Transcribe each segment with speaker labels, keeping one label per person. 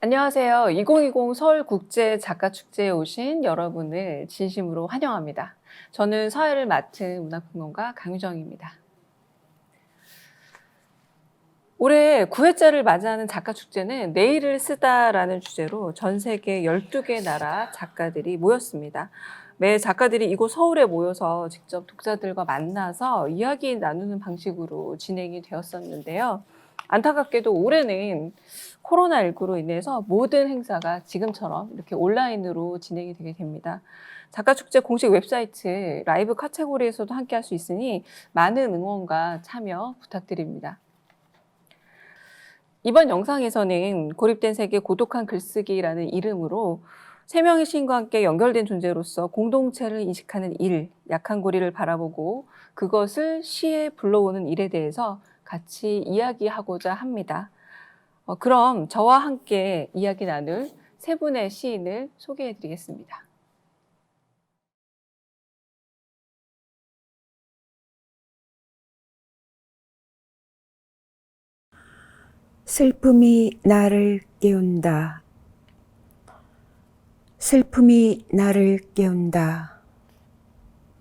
Speaker 1: 안녕하세요. 2020 서울국제작가축제에 오신 여러분을 진심으로 환영합니다. 저는 서예를 맡은 문화평론가 강유정입니다. 올해 9회째를 맞이하는 작가축제는 내일을 쓰다라는 주제로 전 세계 12개 나라 작가들이 모였습니다. 매 작가들이 이곳 서울에 모여서 직접 독자들과 만나서 이야기 나누는 방식으로 진행이 되었었는데요. 안타깝게도 올해는 코로나19로 인해서 모든 행사가 지금처럼 이렇게 온라인으로 진행이 되게 됩니다. 작가축제 공식 웹사이트 라이브 카테고리에서도 함께할 수 있으니 많은 응원과 참여 부탁드립니다. 이번 영상에서는 고립된 세계 고독한 글쓰기라는 이름으로 세 명의 시인과 함께 연결된 존재로서 공동체를 인식하는 일, 약한 고리를 바라보고 그것을 시에 불러오는 일에 대해서 같이 이야기하고자 합니다. 그럼 저와 함께 이야기 나눌 세 분의 시인을 소개해 드리겠습니다.
Speaker 2: 슬픔이 나를 깨운다. 슬픔이 나를 깨운다.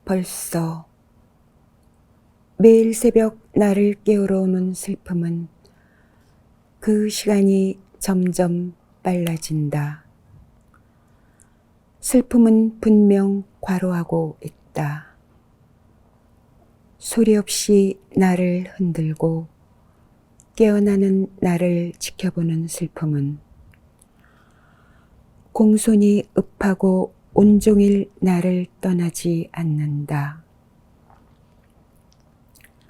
Speaker 2: 벌써 매일 새벽 나를 깨우러 오는 슬픔은 그 시간이 점점 빨라진다. 슬픔은 분명 과로하고 있다. 소리 없이 나를 흔들고 깨어나는 나를 지켜보는 슬픔은 공손히 읍하고 온종일 나를 떠나지 않는다.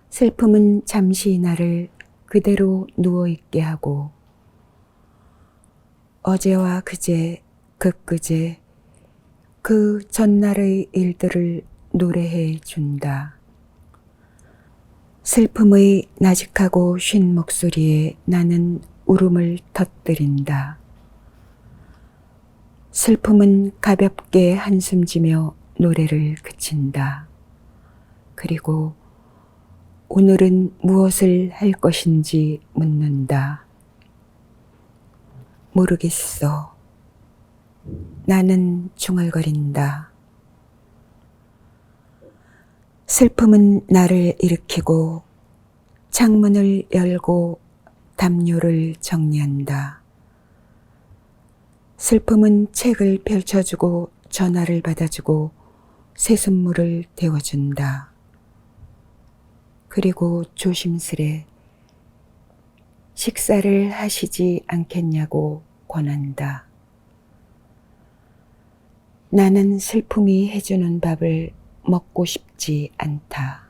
Speaker 2: 슬픔은 잠시 나를 그대로 누워있게 하고 어제와 그제, 그그제, 그 전날의 일들을 노래해 준다. 슬픔의 나직하고 쉰 목소리에 나는 울음을 터뜨린다. 슬픔은 가볍게 한숨 지며 노래를 그친다. 그리고 오늘은 무엇을 할 것인지 묻는다. 모르겠어. 나는 중얼거린다. 슬픔은 나를 일으키고 창문을 열고 담요를 정리한다. 슬픔은 책을 펼쳐주고 전화를 받아주고 새순물을 데워준다. 그리고 조심스레 식사를 하시지 않겠냐고 권한다. 나는 슬픔이 해주는 밥을 먹고 싶지 않다.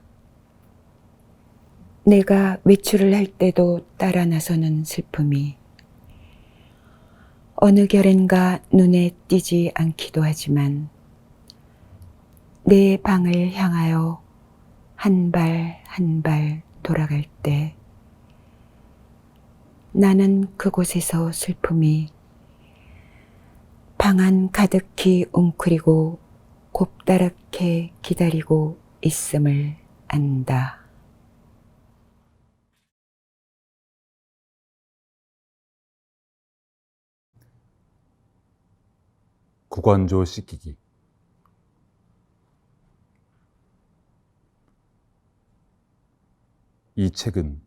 Speaker 2: 내가 외출을 할 때도 따라 나서는 슬픔이 어느 결엔가 눈에 띄지 않기도 하지만 내 방을 향하여 한 발 한 발 돌아갈 때 나는 그곳에서 슬픔이 방 안 가득히 웅크리고 곱다랗게 기다리고 있음을 안다.
Speaker 3: 구관조 씻기기. 이 책은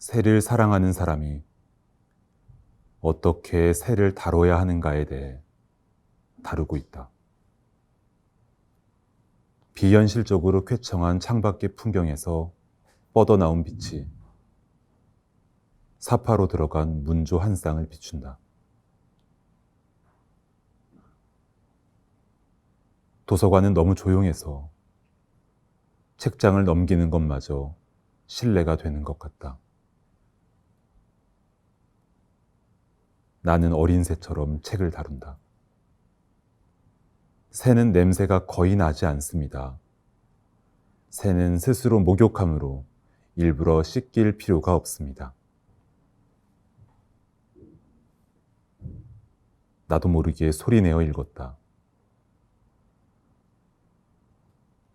Speaker 3: 새를 사랑하는 사람이 어떻게 새를 다뤄야 하는가에 대해 다루고 있다. 비현실적으로 쾌청한 창밖의 풍경에서 뻗어나온 빛이 사파로 들어간 문조 한 쌍을 비춘다. 도서관은 너무 조용해서 책장을 넘기는 것마저 실례가 되는 것 같다. 나는 어린 새처럼 책을 다룬다. 새는 냄새가 거의 나지 않습니다. 새는 스스로 목욕함으로 일부러 씻길 필요가 없습니다. 나도 모르게 소리내어 읽었다.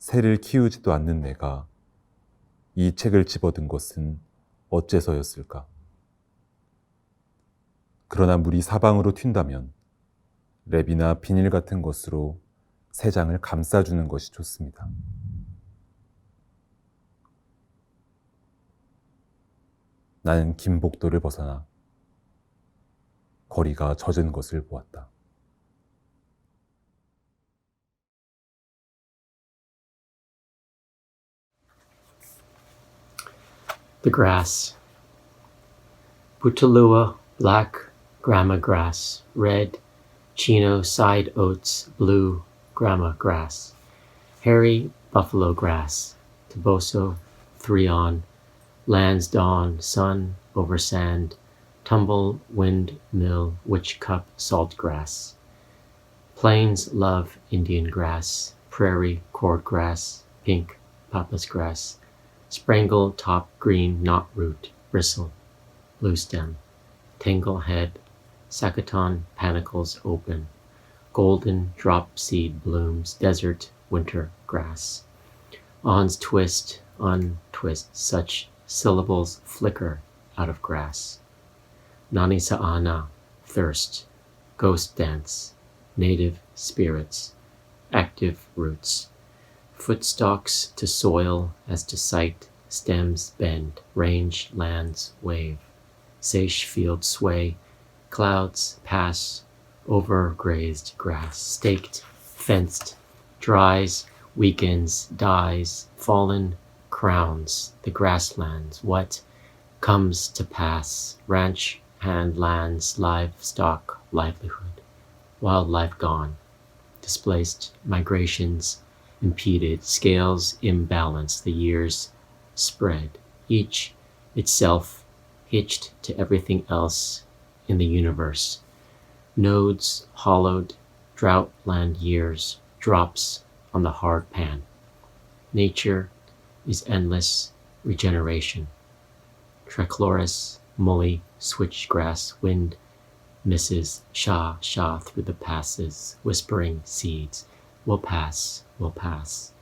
Speaker 3: 새를 키우지도 않는 내가 이 책을 집어든 것은 어째서였을까? 그러나 물이 사방으로 튄다면 랩이나 비닐 같은 것으로 새 장을 감싸주는 것이 좋습니다. 나는 긴 복도를 벗어나 거리가 젖은 것을 보았다.
Speaker 4: The grass. Butalua, black grama grass. Red, chino side oats, blue grama grass. Hairy buffalo grass. Toboso, threon. Lansdowne, sun over sand. Tumble, windmill, witch cup, salt grass. Plains love Indian grass. Prairie cord grass. Pink pampas grass. Sprangle top green knot root, bristle, blue stem, tangle head, sakaton panicles open, golden drop seed blooms, desert winter grass. Ons twist, untwist, such syllables flicker out of grass. Nani Sa'ana, thirst, ghost dance, native spirits, active roots. Footstalks to soil as to sight, stems bend, range lands wave, sage fields sway, clouds pass over grazed grass, staked, fenced, dries, weakens, dies, fallen crowns, the grasslands, what comes to pass, ranch hand lands, livestock, livelihood, wildlife gone, displaced, migrations, impeded, scales imbalanced, the years spread, each itself hitched to everything else in the universe. Nodes hollowed, droughtland years, drops on the hard pan. Nature is endless regeneration. Trichloris, mully, switchgrass, wind misses, sha through the passes, whispering seeds, will pass, will pass.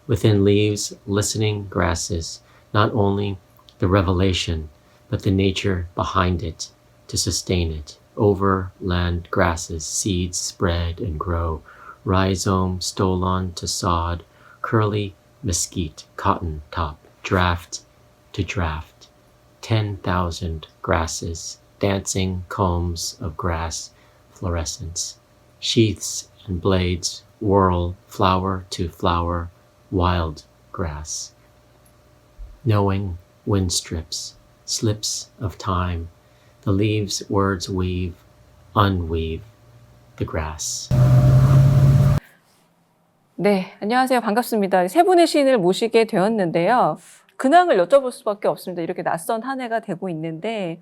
Speaker 4: Within leaves, listening grasses, not only the revelation, but the nature behind it to sustain it. Over land grasses, seeds spread and grow, rhizome stolon to sod, curly mesquite, cotton top, draft to draft. 10,000 grasses, dancing combs of grass fluorescence, sheaths and blades whirl flower to flower, wild grass. Knowing wind strips, slips of time, the leaves words weave, unweave the grass.
Speaker 1: 네, 안녕하세요. 반갑습니다. 세 분의 시인을 모시게 되었는데요. 근황을 여쭤볼 수밖에 없습니다. 이렇게 낯선 한 해가 되고 있는데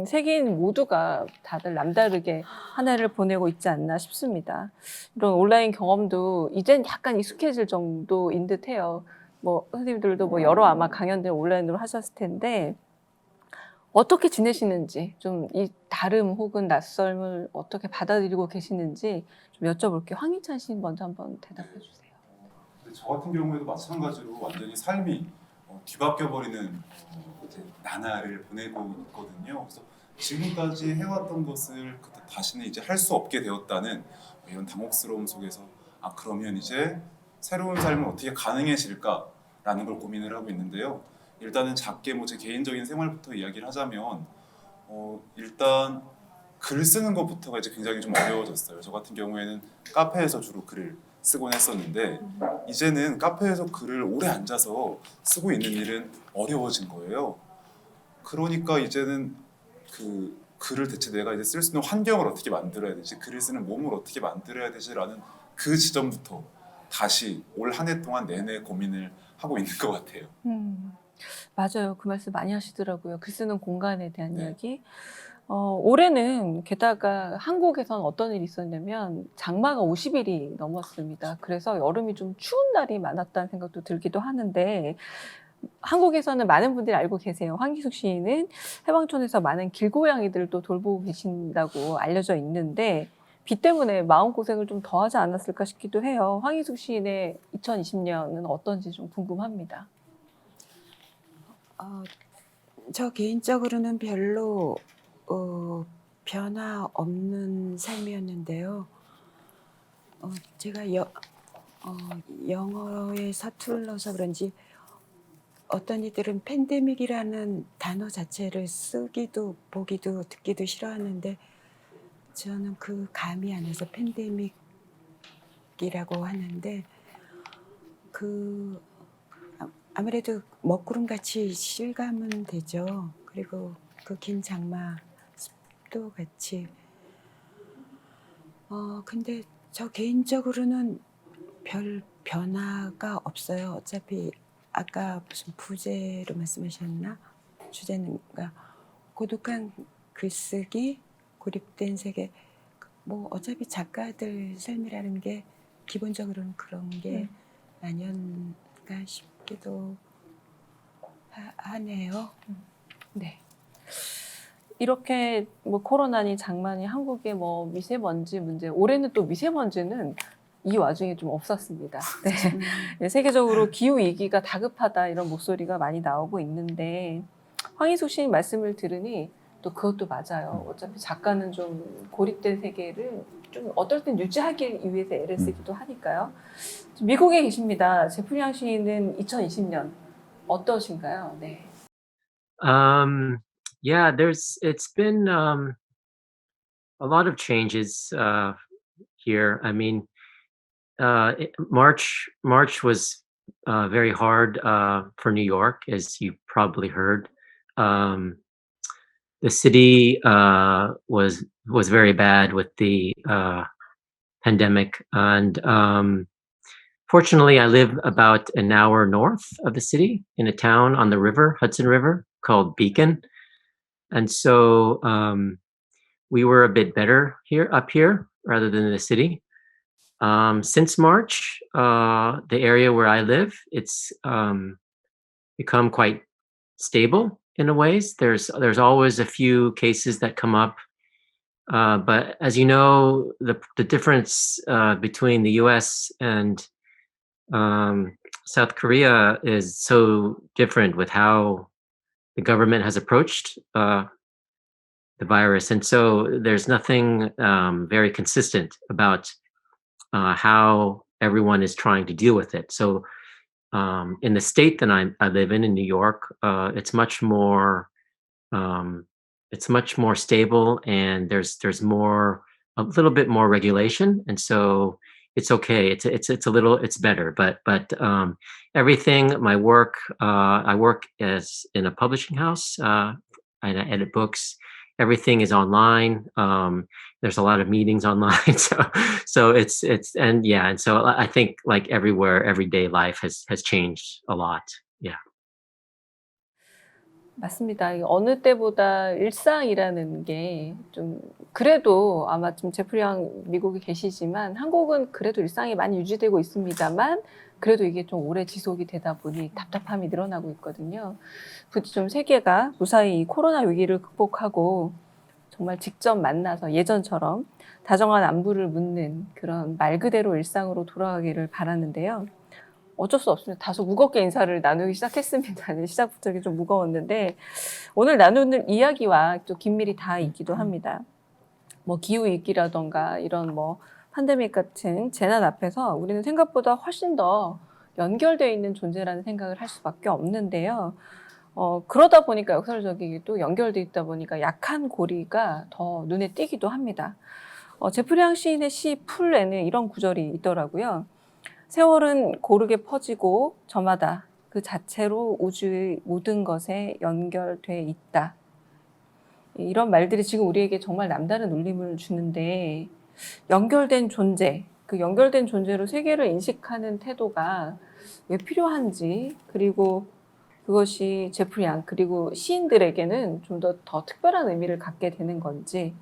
Speaker 1: 세계인 모두가 다들 남다르게 한 해를 보내고 있지 않나 싶습니다. 이런 온라인 경험도 이젠 약간 익숙해질 정도인 듯해요. 뭐 선생님들도 뭐 여러 아마 강연들 온라인으로 하셨을 텐데 어떻게 지내시는지 좀 이 다름 혹은 낯설을 어떻게 받아들이고 계시는지 좀 여쭤볼게요. 황희찬 시인 먼저 한번 대답해 주세요.
Speaker 5: 근데 저 같은 경우에도 마찬가지로 완전히 삶이 뒤바뀌어 버리는 이제 나날을 보내고 있거든요. 그래서 지금까지 해왔던 것을 그때 다시는 이제 할 수 없게 되었다는 이런 당혹스러움 속에서 그러면 이제 새로운 삶은 어떻게 가능해질까라는 걸 고민을 하고 있는데요. 일단은 작게 뭐 제 개인적인 생활부터 이야기를 하자면 일단 글 쓰는 것부터가 이제 굉장히 좀 어려워졌어요. 저 같은 경우에는 카페에서 주로 글을 쓰곤 했었는데 이제는 카페에서 글을 오래 앉아서 쓰고 있는 일은 어려워진 거예요. 그러니까 이제는 그 글을 대체 내가 이제 쓸 수 있는 환경을 어떻게 만들어야 되지, 글을 쓰는 몸을 어떻게 만들어야 되지라는 그 지점부터 다시 올 한 해 동안 내내 고민을 하고 있는 것 같아요.
Speaker 1: 맞아요. 그 말씀 많이 하시더라고요. 글 쓰는 공간에 대한
Speaker 5: 네.
Speaker 1: 이야기. 올해는 게다가 한국에선 어떤 일이 있었냐면 장마가 50일이 넘었습니다. 그래서 여름이 좀 추운 날이 많았다는 생각도 들기도 하는데 한국에서는 많은 분들이 알고 계세요. 황희숙 시인은 해방촌에서 많은 길고양이들도 돌보고 계신다고 알려져 있는데 비 때문에 마음고생을 좀 더 하지 않았을까 싶기도 해요. 황희숙 시인의 2020년은 어떤지 좀 궁금합니다.
Speaker 2: 저 개인적으로는 별로 변화 없는 삶이었는데요. 제가 영어에 서툴러서 그런지 어떤 이들은 팬데믹이라는 단어 자체를 쓰기도 보기도 듣기도 싫어하는데 저는 그 감이 안 와서 팬데믹이라고 하는데 아무래도 먹구름같이 실감은 되죠. 그리고 그 긴 장마 습도 같이 근데 저 개인적으로는 별 변화가 없어요. 어차피 아까 무슨 부제로 말씀하셨나? 주제는가 고독한 글쓰기, 고립된 세계. 뭐 어차피 작가들 삶이라는 게 기본적으로는 그런 게 아니었나 싶기도 하네요.
Speaker 1: 네. 이렇게 뭐 코로나니 장마니 한국의 뭐 미세먼지 문제, 올해는 또 미세먼지는 이 와중에 좀 없었습니다. 네. 네, 세계적으로 기후 위기가 다급하다 이런 목소리가 많이 나오고 있는데 황희숙 시인 말씀을 들으니 또 그것도 맞아요. 어차피 작가는 좀 고립된 세계를 좀 어떨 땐 유지하기 위해서 애를 쓰기도 하니까요. 미국에 계십니다. 제프리 시인은 2020년 어떠신가요? 네.
Speaker 4: Yeah, it's been a lot of changes here. I mean, March was very hard for New York, as you probably heard. Um, the city was very bad with the pandemic, and fortunately, I live about an hour north of the city in a town on the river, Hudson River, called Beacon, and so we were a bit better up here rather than the city. Since March, the area where I live, it's become quite stable in a ways. There's always a few cases that come up, but as you know, the difference between the U.S. and South Korea is so different with how the government has approached the virus, and so there's nothing very consistent about how everyone is trying to deal with it. So in the state that I live in New York, it's much more stable, and there's a little bit more regulation, and so it's okay. It's better, but everything. My work, I work as in a publishing house, and I edit books. Everything is online. There's a lot of meetings online, so it's and so I think like everywhere, everyday life has changed a lot. Yeah.
Speaker 1: 맞습니다. 어느 때보다 일상이라는 게 좀 그래도 아마 좀 제프리 양 미국에 계시지만 한국은 그래도 일상이 많이 유지되고 있습니다만 그래도 이게 좀 오래 지속이 되다 보니 답답함이 늘어나고 있거든요. 부디 좀 세계가 무사히 이 코로나 위기를 극복하고 정말 직접 만나서 예전처럼 다정한 안부를 묻는 그런 말 그대로 일상으로 돌아가기를 바라는데요. 어쩔 수 없습니다. 다소 무겁게 인사를 나누기 시작했습니다. 시작부터 좀 무거웠는데 오늘 나누는 이야기와 또 긴밀히 다 있기도 합니다. 뭐 기후 위기라던가 이런 뭐 팬데믹 같은 재난 앞에서 우리는 생각보다 훨씬 더 연결되어 있는 존재라는 생각을 할 수밖에 없는데요. 그러다 보니까 역설적이게도 연결되어 있다 보니까 약한 고리가 더 눈에 띄기도 합니다. 제프리 양 시인의 시 풀에는 이런 구절이 있더라고요. 세월은 고르게 퍼지고 저마다 그 자체로 우주의 모든 것에 연결돼 있다. 이런 말들이 지금 우리에게 정말 남다른 울림을 주는데 연결된 존재, 그 연결된 존재로 세계를 인식하는 태도가 왜 필요한지 그리고 그것이 제프리 양 그리고 시인들에게는 좀 더 특별한 의미를 갖게 되는 건지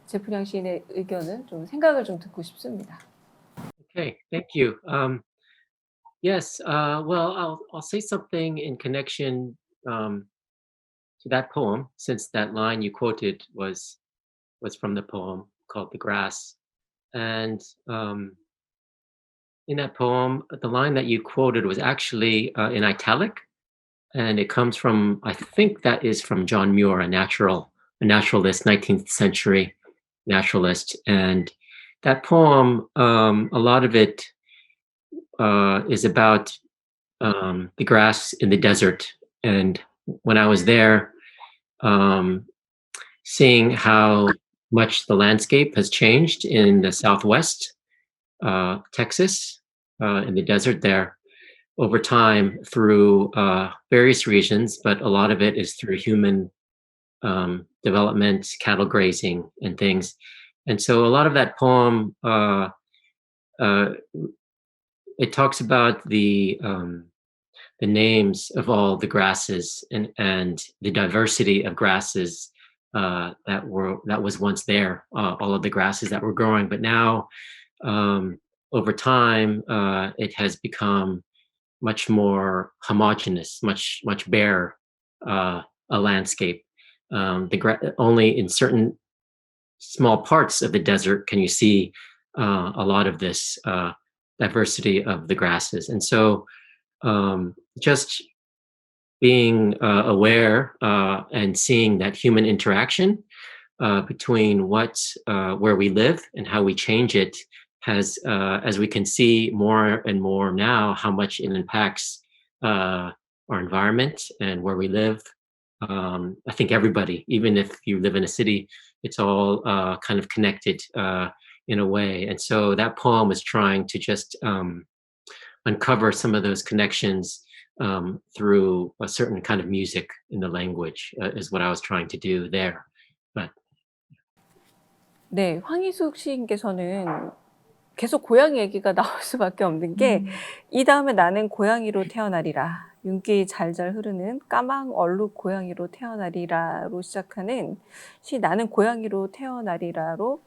Speaker 1: 제프리 양 시인의 의견은 좀 생각을 좀 듣고 싶습니다.
Speaker 4: Okay, thank you. Yes, well, I'll say something in connection to that poem, since that line you quoted was from the poem called "The Grass," and in that poem, the line that you quoted was actually in italic, and it comes from I think that is from John Muir, A Natural a naturalist, 19th century naturalist. And that poem, a lot of it is about the grass in the desert. And when I was there, um, seeing how much the landscape has changed in the Southwest, Texas, in the desert there over time through various reasons, but a lot of it is through human development, cattle grazing, and things. And so a lot of that poem, uh, it talks about the names of all the grasses and the diversity of grasses that was once there, all of the grasses that were growing, but now over time it has become much more homogeneous, much bare a landscape. Only in certain small parts of the desert can you see a lot of this diversity of the grasses, and so just being aware and seeing that human interaction between where we live and how we change it has, as we can see more and more now, how much it impacts our environment and where we live. I think everybody, even if you live in a city, it's all kind of connected in a way. And so that poem is trying to just uncover some of those connections through a certain kind of music in the language, is what I was trying to do there. But
Speaker 1: 네, 황희숙 시인께서는 계속 고양이 얘기가 나올 수밖에 없는 게 이 다음에 나는 고양이로 태어나리라. 윤기 잘잘 흐르는 까망 얼룩 고양이로 태어나리라로 시작하는 시 나는 고양이로 태어나리라로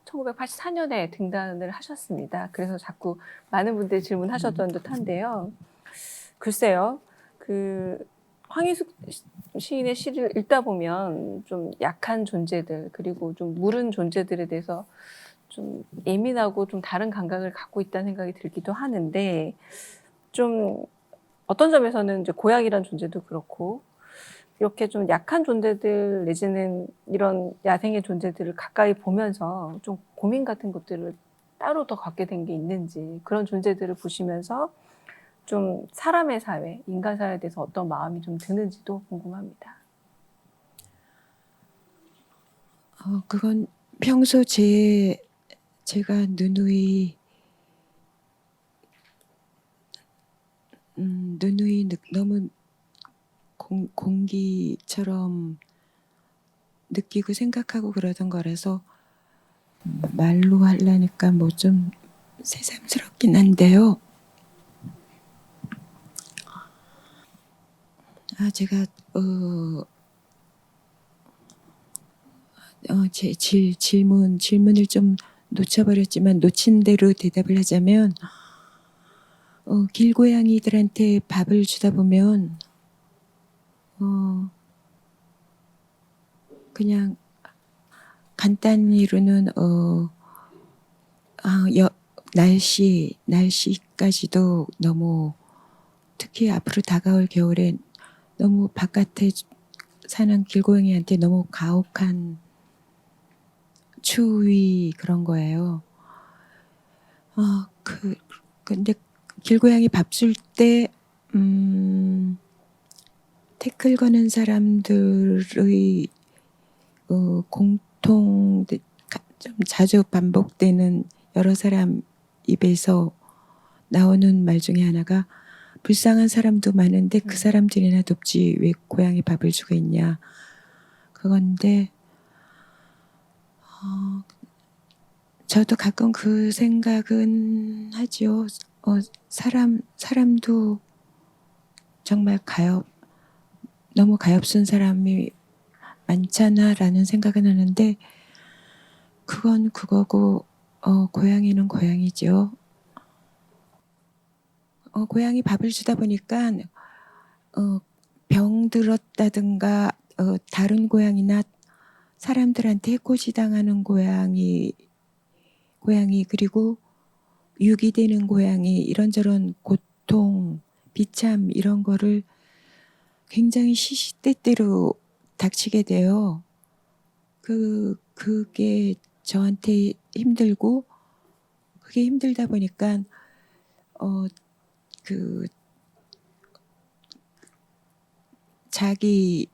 Speaker 1: 1984년에 등단을 하셨습니다. 그래서 자꾸 많은 분들이 질문하셨던 듯한데요. 글쎄요, 황희숙 시인의 시를 읽다 보면 좀 약한 존재들, 그리고 좀 무른 존재들에 대해서 좀 예민하고 좀 다른 감각을 갖고 있다는 생각이 들기도 하는데, 좀 어떤 점에서는 이제 고양이란 존재도 그렇고, 이렇게 좀 약한 존재들 내지는 이런 야생의 존재들을 가까이 보면서 좀 고민 같은 것들을 따로 더 갖게 된 게 있는지, 그런 존재들을 보시면서 좀 사람의 사회, 인간 사회에 대해서 어떤 마음이 좀 드는지도 궁금합니다.
Speaker 2: 그건 평소 제가 누누이 너무 공기처럼 느끼고 생각하고 그러던 거라서 말로 하려니까 뭐 좀 새삼스럽긴 한데요. 제가 제 질문을 좀 놓쳐버렸지만 놓친 대로 대답을 하자면, 길고양이들한테 밥을 주다 보면 그냥 간단히로는 날씨까지도 너무, 특히 앞으로 다가올 겨울에 너무 바깥에 사는 길고양이한테 너무 가혹한 추위 그런 거예요. 근데 길고양이 밥 줄 때 태클 거는 사람들의 공통 좀 자주 반복되는 여러 사람 입에서 나오는 말 중에 하나가, 불쌍한 사람도 많은데 그 사람들이나 돕지 왜 고양이 밥을 주고 있냐, 그건데 저도 가끔 그 생각은 하죠. 사람도 정말 너무 가엾은 사람이 많잖아라는 생각은 하는데, 그건 그거고 고양이는 고양이죠. 고양이 밥을 주다 보니까 병들었다든가 다른 고양이나 사람들한테 해코지 당하는 고양이 그리고 유기되는 고양이, 이런저런 고통, 비참 이런 거를 굉장히 시시때때로 닥치게 돼요. 그게 저한테 힘들고 그게 힘들다 보니까 그 자기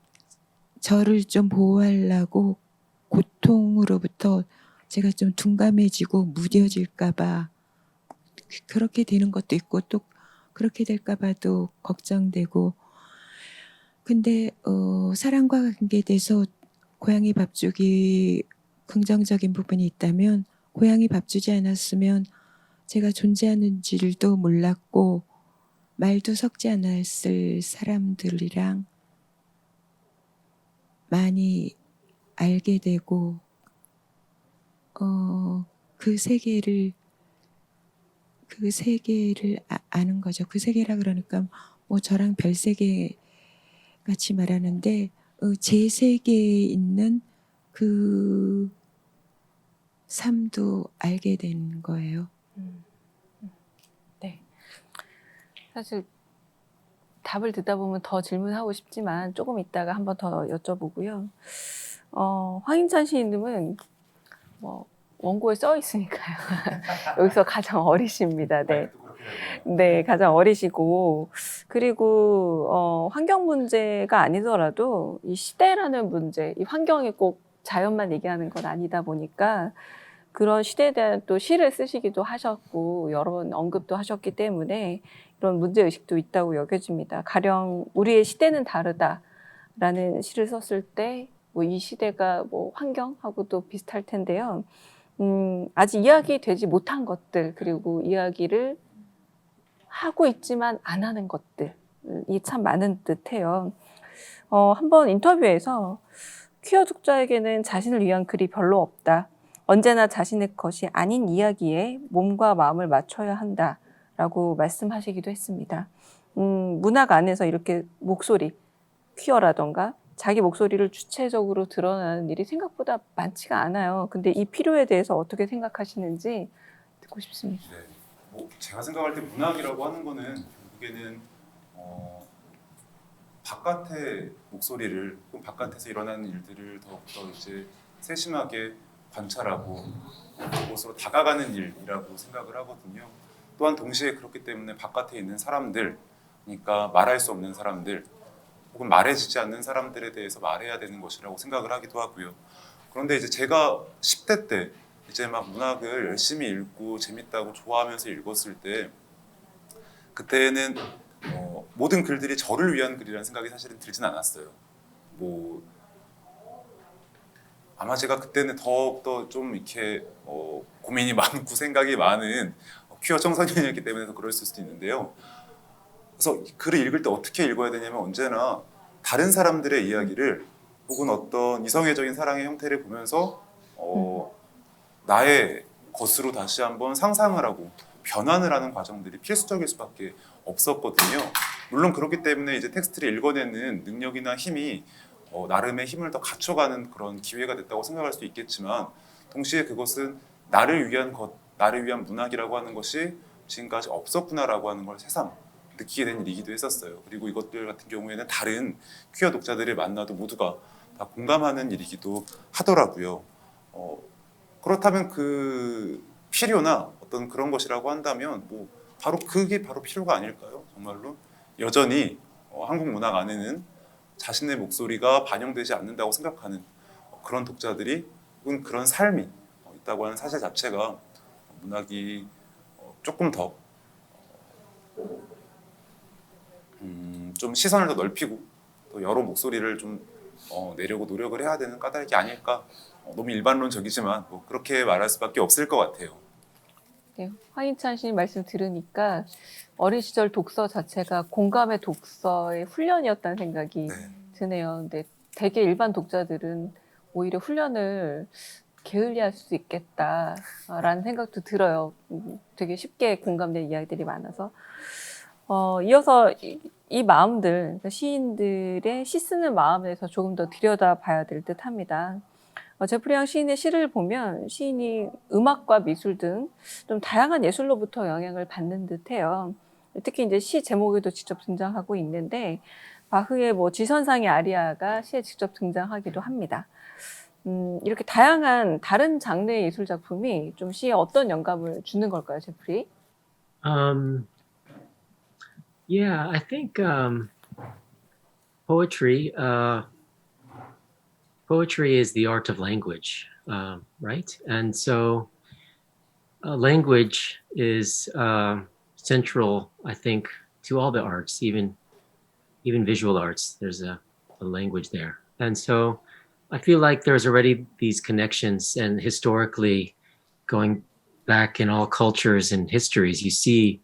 Speaker 2: 저를 좀 보호하려고 고통으로부터 제가 좀 둔감해지고 무뎌질까 봐 그렇게 되는 것도 있고 또 그렇게 될까 봐도 걱정되고 근데 사랑과 관계에 대해서 고양이 밥 주기 긍정적인 부분이 있다면 고양이 밥 주지 않았으면 제가 존재하는지도 몰랐고 말도 섞지 않았을 사람들이랑 많이 알게 되고 그 세계를 아는 거죠. 그 세계라 그러니까 뭐 저랑 별 세계 같이 말하는데 제 세계에 있는 그 삶도 알게 된 거예요.
Speaker 1: 네. 사실 답을 듣다 보면 더 질문하고 싶지만 조금 이따가 한 번 더 여쭤보고요. 황인찬 시인님은 뭐 원고에 써 있으니까요. 여기서 가장 어리십니다. 네. 네, 가장 어리시고 그리고 환경 문제가 아니더라도 이 시대라는 문제, 이 환경이 꼭 자연만 얘기하는 건 아니다 보니까 그런 시대에 대한 또 시를 쓰시기도 하셨고 여러 번 언급도 하셨기 때문에 이런 문제 의식도 있다고 여겨집니다. 가령 우리의 시대는 다르다라는 시를 썼을 때 뭐 이 시대가 뭐 환경하고도 비슷할 텐데요. 아직 이야기되지 못한 것들 그리고 이야기를 하고 있지만 안 하는 것들이 참 많은 듯해요. 한번 인터뷰에서 퀴어 독자에게는 자신을 위한 글이 별로 없다. 언제나 자신의 것이 아닌 이야기에 몸과 마음을 맞춰야 한다라고 말씀하시기도 했습니다. 문학 안에서 이렇게 목소리, 퀴어라던가 자기 목소리를 주체적으로 드러나는 일이 생각보다 많지가 않아요. 근데 이 필요에 대해서 어떻게 생각하시는지 듣고 싶습니다.
Speaker 5: 네. 뭐 제가 생각할 때 문학이라고 하는 거는 결국에는 바깥의 목소리를 혹은 바깥에서 일어나는 일들을 더욱더 이제 세심하게 관찰하고 그곳으로 다가가는 일이라고 생각을 하거든요. 또한 동시에 그렇기 때문에 바깥에 있는 사람들, 그러니까 말할 수 없는 사람들, 혹은 말해지지 않는 사람들에 대해서 말해야 되는 것이라고 생각을 하기도 하고요. 그런데 이제 제가 10대 때 이제 막 문학을 열심히 읽고 재밌다고 좋아하면서 읽었을 때 그때는 모든 글들이 저를 위한 글이라는 생각이 사실은 들진 않았어요. 뭐 아마 제가 그때는 더욱더 좀 이렇게 고민이 많고 생각이 많은 퀴어 청소년이었기 때문에 더 그럴 수도 있는데요. 그래서 글을 읽을 때 어떻게 읽어야 되냐면 언제나 다른 사람들의 이야기를 혹은 어떤 이성애적인 사랑의 형태를 보면서 나의 것으로 다시 한번 상상을 하고 변환을 하는 과정들이 필수적일 수밖에 없었거든요. 물론 그렇기 때문에 이제 텍스트를 읽어내는 능력이나 힘이 나름의 힘을 더 갖춰가는 그런 기회가 됐다고 생각할 수 있겠지만 동시에 그것은 나를 위한 것, 나를 위한 문학이라고 하는 것이 지금까지 없었구나라고 하는 걸 새삼 느끼게 된 일이기도 했었어요. 그리고 이것들 같은 경우에는 다른 퀴어 독자들을 만나도 모두가 다 공감하는 일이기도 하더라고요. 그렇다면 그 필요나 어떤 그런 것이라고 한다면 뭐 바로 그게 바로 필요가 아닐까요? 정말로 여전히 한국 문학 안에는 자신의 목소리가 반영되지 않는다고 생각하는 그런 독자들이 혹은 그런 삶이 있다고 하는 사실 자체가 문학이 조금 더 좀 시선을 더 넓히고 또 여러 목소리를 좀 내려고 노력을 해야 되는 까닭이 아닐까. 너무 일반론적이지만 뭐 그렇게 말할 수밖에 없을 것 같아요.
Speaker 1: 네, 황인찬 씨 말씀 들으니까 어린 시절 독서 자체가 공감의 독서의 훈련이었다는 생각이 드네요. 근데 되게 일반 독자들은 오히려 훈련을 게을리할 수 있겠다라는 생각도 들어요. 되게 쉽게 공감되는 이야기들이 많아서. 이어서 이 마음들, 그러니까 시인들의 시 쓰는 마음에 대해서 조금 더 들여다봐야 될 듯합니다. 제프리 양 시인의 시를 보면 시인이 음악과 미술 등 좀 다양한 예술로부터 영향을 받는 듯해요. 특히 이제 시 제목에도 직접 등장하고 있는데 바흐의 뭐 지선상의 아리아가 시에 직접 등장하기도 합니다. 이렇게 다양한 다른 장르의 예술 작품이 좀 시에 어떤 영감을 주는 걸까요, 제프리?
Speaker 4: Um, yeah, I think poetry. Poetry is the art of language, right? And so language is central, I think, to all the arts, even visual arts. There's a language there, and so I feel like there's already these connections, and historically, going back in all cultures and histories, you see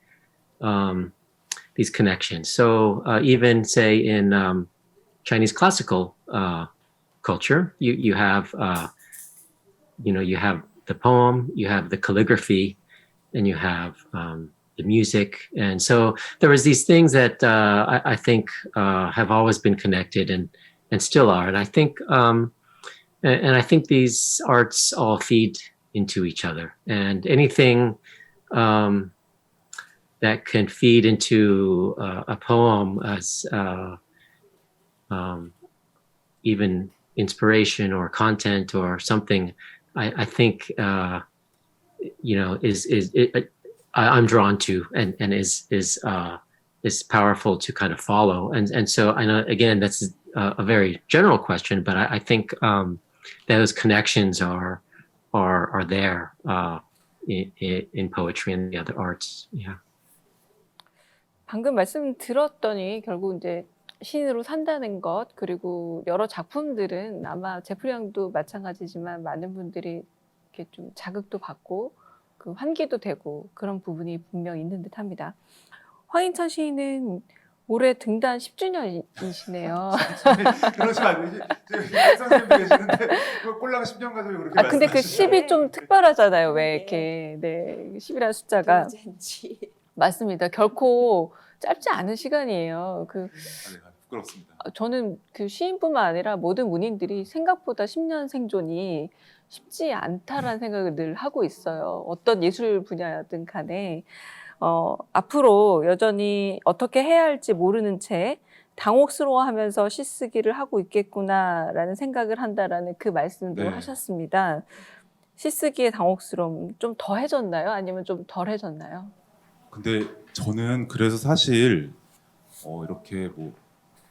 Speaker 4: these connections. So even say in Chinese classical culture, you have you have the poem, you have the calligraphy, and you have the music, and so there was these things that I think have always been connected and still are, and I think and I think these arts all feed into each other, and anything that can feed into a poem as even inspiration or content or something, I think I'm drawn to and is powerful to kind of follow. And so I know again that's a very general question, but I think those connections are there in poetry and the other arts. Yeah.
Speaker 1: 방금 말씀 들었더니 결국 이제 시인으로 산다는 것, 그리고 여러 작품들은 아마 제프리 양도 마찬가지지만 많은 분들이 이렇게 좀 자극도 받고 그 환기도 되고 그런 부분이 분명 있는 듯합니다. 황인찬 시인은 올해 등단 10주년이시네요.
Speaker 5: 그러지 말고 이제 선생님도 계시는데 꼴랑 10년 가지고 그렇게
Speaker 1: 아 근데 그
Speaker 5: 말씀하시죠.
Speaker 1: 10이 좀 특별하잖아요. 왜
Speaker 2: 네.
Speaker 1: 이렇게 네 10이라는 숫자가
Speaker 2: 그러지.
Speaker 1: 맞습니다. 결코 짧지 않은 시간이에요. 그
Speaker 5: 네, 부끄럽습니다.
Speaker 1: 저는 그 시인뿐만 아니라 모든 문인들이 생각보다 10년 생존이 쉽지 않다라는 생각을 늘 하고 있어요. 어떤 예술 분야든 간에 앞으로 여전히 어떻게 해야 할지 모르는 채 당혹스러워하면서 시 쓰기를 하고 있겠구나라는 생각을 한다라는 그 말씀도
Speaker 5: 네.
Speaker 1: 하셨습니다. 시 쓰기의 당혹스러움 좀 더해졌나요? 아니면 좀 덜해졌나요?
Speaker 5: 근데 저는 그래서 사실 이렇게 뭐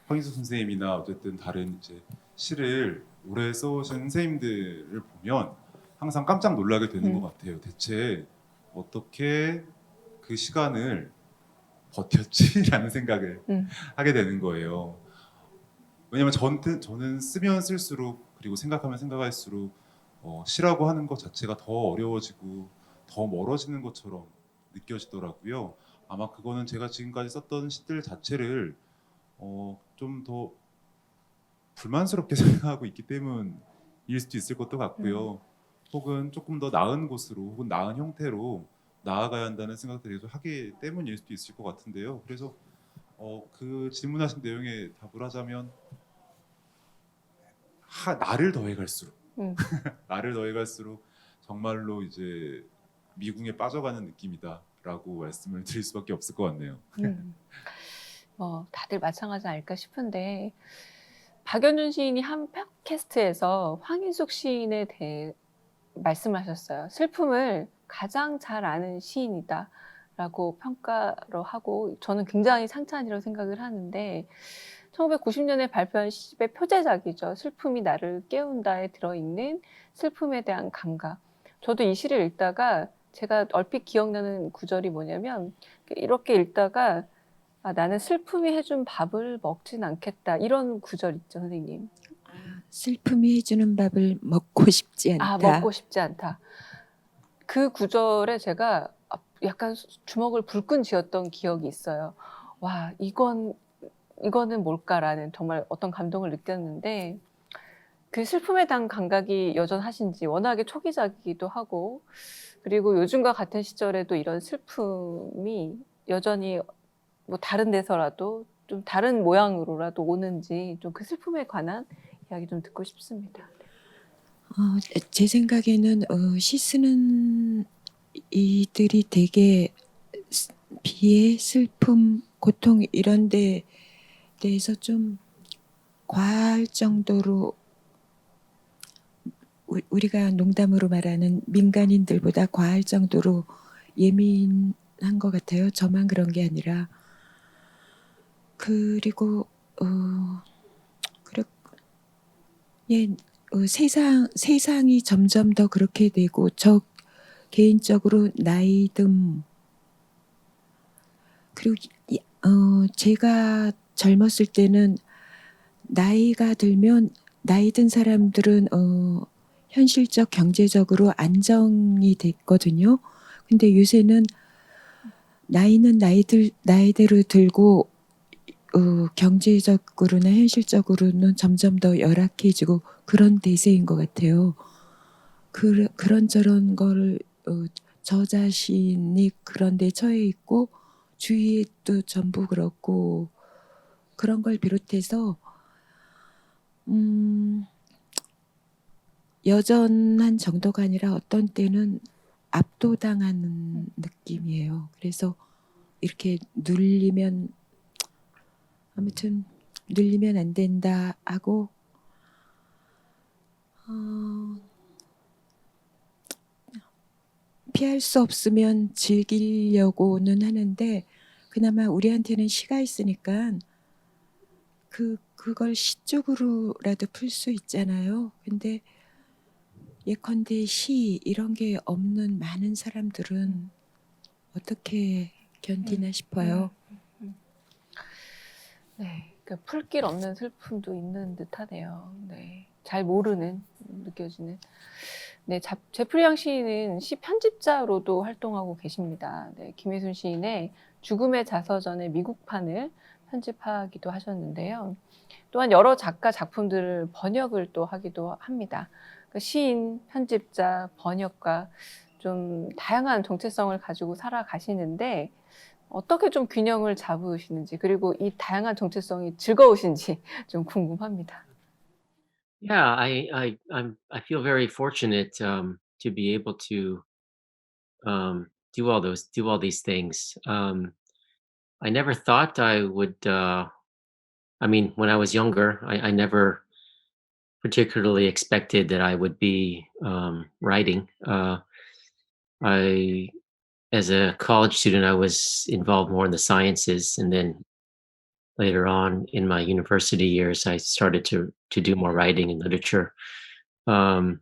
Speaker 5: 황인수 선생님이나 어쨌든 다른 이제 시를 오래 써오신 선생님들을 보면 항상 깜짝 놀라게 되는 것 같아요. 대체 어떻게 그 시간을 버텼지라는 생각을 하게 되는 거예요. 왜냐면 저는 쓰면 쓸수록 그리고 생각하면 생각할수록 시라고 하는 것 자체가 더 어려워지고 더 멀어지는 것처럼 느껴지더라고요. 아마 그거는 제가 지금까지 썼던 시들 자체를 좀 더 불만스럽게 생각하고 있기 때문일 수도 있을 것도 같고요. 혹은 조금 더 나은 곳으로 혹은 나은 형태로 나아가야 한다는 생각들을 계속 하기 때문일 수도 있을 것 같은데요. 그래서 그 질문하신 내용에 답을 하자면 나를 더해갈수록 나를 더해갈수록 정말로 이제 미궁에 빠져가는 느낌이다라고 말씀을 드릴 수밖에 없을 것 같네요.
Speaker 1: 다들 마찬가지 아닐까 싶은데 박연준 시인이 한 팟캐스트에서 황인숙 시인에 대해 말씀하셨어요. 슬픔을 가장 잘 아는 시인이다라고 평가를 하고 저는 굉장히 상찬이라고 생각을 하는데 1990년에 발표한 시집의 표제작이죠. 슬픔이 나를 깨운다에 들어있는 슬픔에 대한 감각. 저도 이 시를 읽다가 제가 얼핏 기억나는 구절이 뭐냐면 이렇게 읽다가 나는 슬픔이 해준 밥을 먹진 않겠다. 이런 구절 있죠, 선생님.
Speaker 2: 슬픔이 해주는 밥을 먹고 싶지 않다.
Speaker 1: 먹고 싶지 않다. 그 구절에 제가 약간 주먹을 불끈 쥐었던 기억이 있어요. 와, 이거는 뭘까라는 정말 어떤 감동을 느꼈는데 그 슬픔에 대한 감각이 여전하신지 워낙에 초기작이기도 하고 그리고 요즘과 같은 시절에도 이런 슬픔이 여전히 뭐 다른 데서라도 좀 다른 모양으로라도 오는지 좀 그 슬픔에 관한 이야기 좀 듣고 싶습니다.
Speaker 2: 제 생각에는 시 쓰는 이들이 되게 비애, 슬픔, 고통 이런 데 대해서 좀 과할 정도로 우리가 농담으로 말하는 민간인들보다 과할 정도로 예민한 것 같아요. 저만 그런 게 아니라. 그리고 그래, 예, 세상이 점점 더 그렇게 되고 저 개인적으로 나이듦 그리고 제가 젊었을 때는 나이가 들면 나이 든 사람들은 현실적 경제적으로 안정이 됐거든요. 근데 요새는 나이는 나이대로 들고 경제적으로나 현실적으로는 점점 더 열악해지고 그런 대세인 것 같아요. 그런저런 걸 저 자신이 그런 데 처해 있고 주위도 전부 그렇고 그런 걸 비롯해서 여전한 정도가 아니라 어떤 때는 압도당하는 느낌이에요. 그래서 이렇게 눌리면 아무튼 눌리면 안 된다 하고 피할 수 없으면 즐기려고는 하는데 그나마 우리한테는 시가 있으니까 그걸 시 쪽으로라도 풀 수 있잖아요. 근데 예컨대 시 이런 게 없는 많은 사람들은 어떻게 견디나 싶어요.
Speaker 1: 네, 그러니까 풀길 없는 슬픔도 있는 듯하네요. 네, 잘 모르는 느껴지는. 네, 제프리 양 시인은 시 편집자로도 활동하고 계십니다. 네, 김혜순 시인의 죽음의 자서전의 미국판을 편집하기도 하셨는데요. 또한 여러 작가 작품들을 번역을 또 하기도 합니다. 그러니까 시인, 편집자, 번역가 좀 다양한 정체성을 가지고 살아가시는데 어떻게 좀 균형을 잡으시는지 그리고 이 다양한 정체성이 즐거우신지 좀 궁금합니다.
Speaker 4: Yeah, I feel very fortunate to be able to do all these things. I never thought I would. I mean, when I was younger, I never particularly expected that I would be writing. I As a college student, I was involved more in the sciences, and then later on in my university years, I started to do more writing and literature. Um,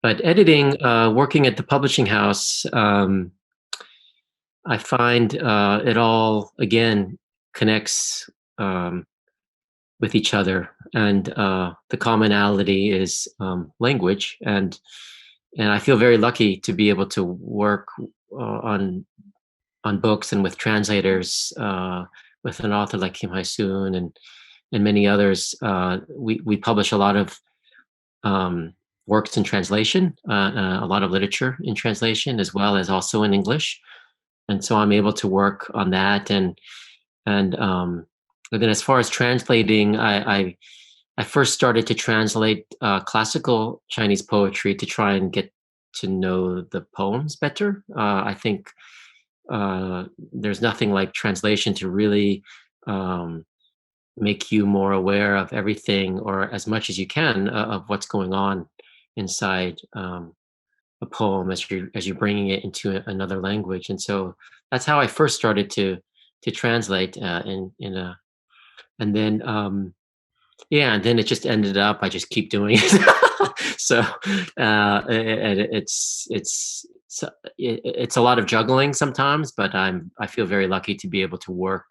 Speaker 4: but editing, working at the publishing house, I find it all again connects with each other, and the commonality is language, and I feel very lucky to be able to work on books and with translators, with an author like Kim Hai-soon and many others. We publish a lot of works in translation, a lot of literature in translation, as well as also in English. And so I'm able to work on that. And then as far as translating, I first started to translate classical Chinese poetry to try and get to know the poems better. I think there's nothing like translation to really make you more aware of everything, or as much as you can, of what's going on inside a poem as you're bringing it into another language. And so that's how I first started to translate in a and then yeah, and then it just ended up I just keep doing it. So it's a lot of juggling sometimes, but I feel very lucky to be able to work,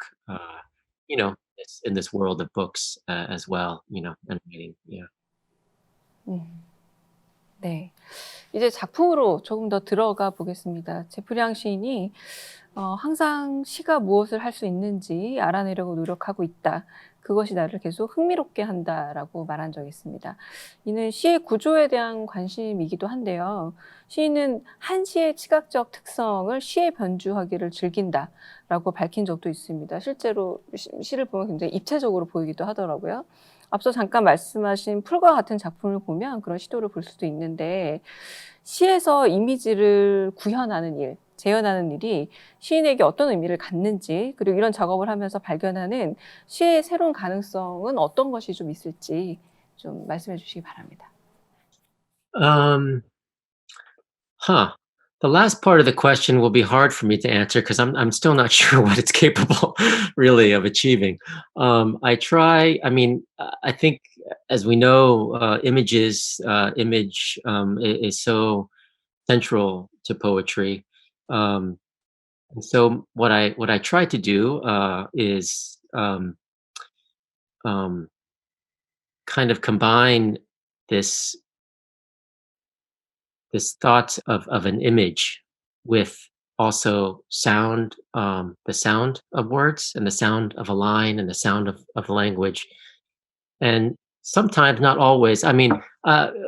Speaker 4: in this world of books as well, and reading. Yeah.
Speaker 1: 음, 네. 이제 작품으로 조금 더 들어가 보겠습니다. 제프리앙 시인이 항상 시가 무엇을 할 수 있는지 알아내려고 노력하고 있다. 그것이 나를 계속 흥미롭게 한다라고 말한 적이 있습니다. 이는 시의 구조에 대한 관심이기도 한데요. 시인은 한 시의 시각적 특성을 시에 변주하기를 즐긴다라고 밝힌 적도 있습니다. 실제로 시를 보면 굉장히 입체적으로 보이기도 하더라고요. 앞서 잠깐 말씀하신 풀과 같은 작품을 보면 그런 시도를 볼 수도 있는데 시에서 이미지를 구현하는 일, 재현하는 일이 시인에게 어떤 의미를 갖는지 그리고 이런 작업을 하면서 발견하는 시의 새로운 가능성은 어떤 것이 좀 있을지 좀 말씀해 주시기 바랍니다.
Speaker 4: Um, huh. The last part of the question will be hard for me to answer because I'm still not sure what it's capable really of achieving. I try. I mean, I think as we know, image is so central to poetry. Um, and so what I try to do is um, kind of combine this this thought of an image with also sound, the sound of words and the sound of a line and the sound of language. And sometimes, not always, I mean,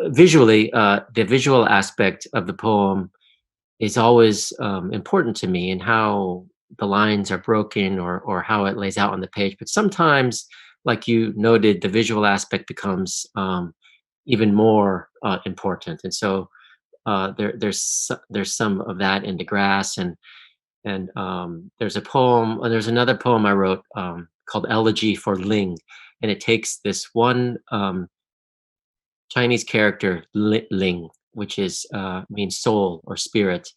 Speaker 4: visually, the visual aspect of the poem is always important to me and how the lines are broken or how it lays out on the page. But sometimes, like you noted, the visual aspect becomes even more important. And so there's some of that in the grass and there's a poem there's another poem I wrote called Elegy for Ling, and it takes this one Chinese character Ling, which is means soul or spirit,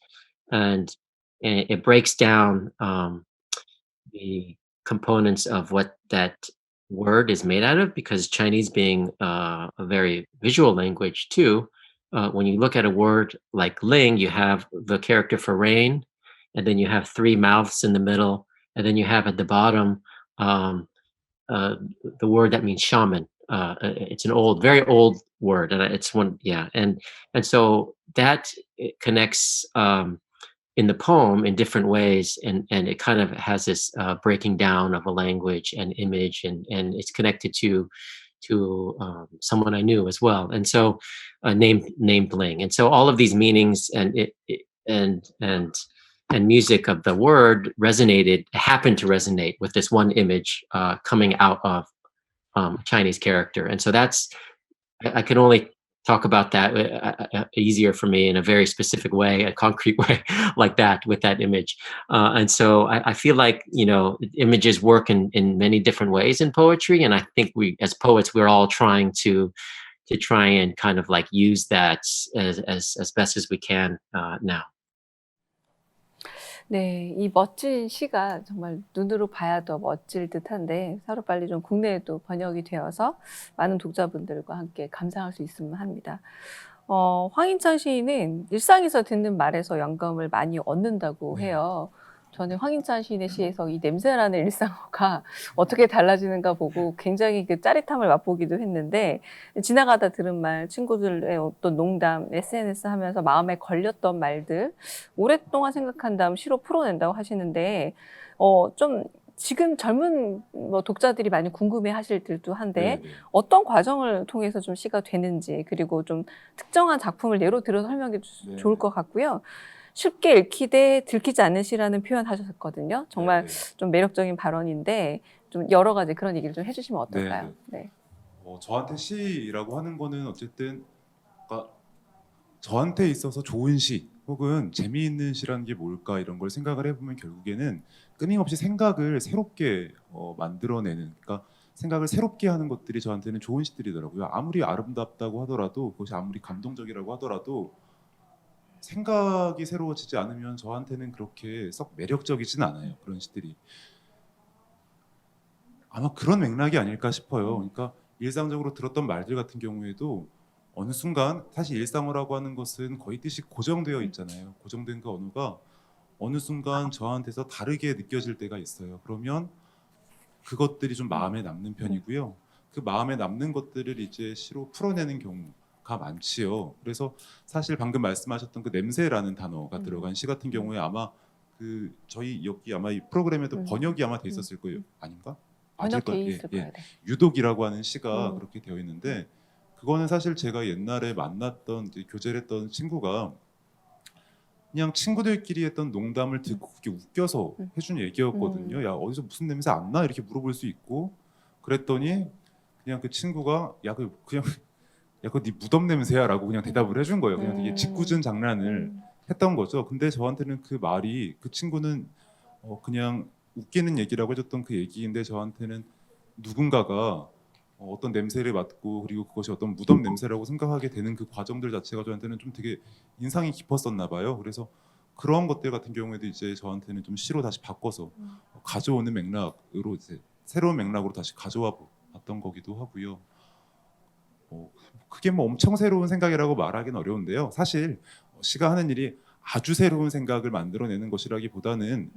Speaker 4: and, and it breaks down the components of what that word is made out of, because Chinese being a very visual language too, when you look at a word like Ling, you have the character for rain, and then you have three mouths in the middle, and then you have at the bottom um, uh, the word that means shaman. It's an old, very old word, and it's one, yeah, and so that it connects. In the poem in different ways, and it kind of has this breaking down of a language and image, and it's connected to someone I knew as well, and so named Ling, and so all of these meanings and music of the word happened to resonate with this one image coming out of Chinese character, and so that's I can only talk about that easier for me in a very specific way, a concrete way, like that with that image. And so I feel like images work in many different ways in poetry, and I think we, as poets, we're all trying to try and kind of like use that as best as we can now.
Speaker 1: 네, 이 멋진 시가 정말 눈으로 봐야 더 멋질 듯한데 하루빨리 좀 국내에도 번역이 되어서 많은 독자분들과 함께 감상할 수 있으면 합니다. 황인찬 시인은 일상에서 듣는 말에서 영감을 많이 얻는다고 해요. 저는 황인찬 시인의 시에서 이 냄새나는 일상어가 어떻게 달라지는가 보고 굉장히 그 짜릿함을 맛보기도 했는데, 지나가다 들은 말, 친구들의 어떤 농담, SNS 하면서 마음에 걸렸던 말들 오랫동안 생각한 다음 시로 풀어낸다고 하시는데, 좀 지금 젊은 독자들이 많이 궁금해 하실 듯도 한데,
Speaker 5: 네네.
Speaker 1: 어떤 과정을 통해서 좀 시가 되는지, 그리고 좀 특정한 작품을 예로 들어서 설명해 주셔서 좋을 것 같고요. 쉽게 읽히되 들키지 않는 시라는 표현 하셨거든요. 정말
Speaker 5: 네네.
Speaker 1: 좀 매력적인 발언인데, 좀 여러 가지 그런 얘기를 좀 해주시면 어떨까요? 네.
Speaker 5: 저한테 시라고 하는 거는 어쨌든 그러니까 저한테 있어서 좋은 시 혹은 재미있는 시라는 게 뭘까 이런 걸 생각을 해보면 결국에는 끊임없이 생각을 새롭게 만들어내는, 그러니까 생각을 새롭게 하는 것들이 저한테는 좋은 시들이더라고요. 아무리 아름답다고 하더라도, 그것이 아무리 감동적이라고 하더라도 생각이 새로워지지 않으면 저한테는 그렇게 썩 매력적이진 않아요. 그런 시들이. 아마 그런 맥락이 아닐까 싶어요. 그러니까 일상적으로 들었던 말들 같은 경우에도 어느 순간, 사실 일상어라고 하는 것은 거의 뜻이 고정되어 있잖아요. 고정된 그 언어가 어느 순간 저한테서 다르게 느껴질 때가 있어요. 그러면 그것들이 좀 마음에 남는 편이고요. 그 마음에 남는 것들을 이제 시로 풀어내는 경우가 많지요. 그래서 사실 방금 말씀하셨던 그 냄새라는 단어가 들어간 시 같은 경우에 아마 그 저희 여기 아마 이 프로그램에도 번역이 아마 돼 있었을 거예요. 아닌가?
Speaker 1: 번역돼 있을 거예요. 네.
Speaker 5: 유독이라고 하는 시가 그렇게 되어 있는데, 그거는 사실 제가 옛날에 만났던 이제 교제를 했던 친구가 그냥 친구들끼리 했던 농담을 듣고 그게 웃겨서 해준 얘기였거든요. 야, 어디서 무슨 냄새 안 나? 이렇게 물어볼 수 있고, 그랬더니 그냥 그 친구가 야, 그냥 야, 그거 네 무덤 냄새야라고 그냥 대답을 해준 거예요. 그냥 되게 짓궂은 장난을 했던 거죠. 근데 저한테는 그 말이, 그 친구는 그냥 웃기는 얘기라고 해줬던 그 얘기인데, 저한테는 누군가가 어떤 냄새를 맡고 그리고 그것이 어떤 무덤 냄새라고 생각하게 되는 그 과정들 자체가 저한테는 좀 되게 인상이 깊었었나 봐요. 그래서 그런 것들 같은 경우에도 이제 저한테는 좀 시로 다시 바꿔서 가져오는 맥락으로 이제 새로운 맥락으로 다시 가져와 봤던 거기도 하고요. 그게 뭐 엄청 새로운 생각이라고 말하기는 어려운데요. 사실 시가 하는 일이 아주 새로운 생각을 만들어내는 것이라기보다는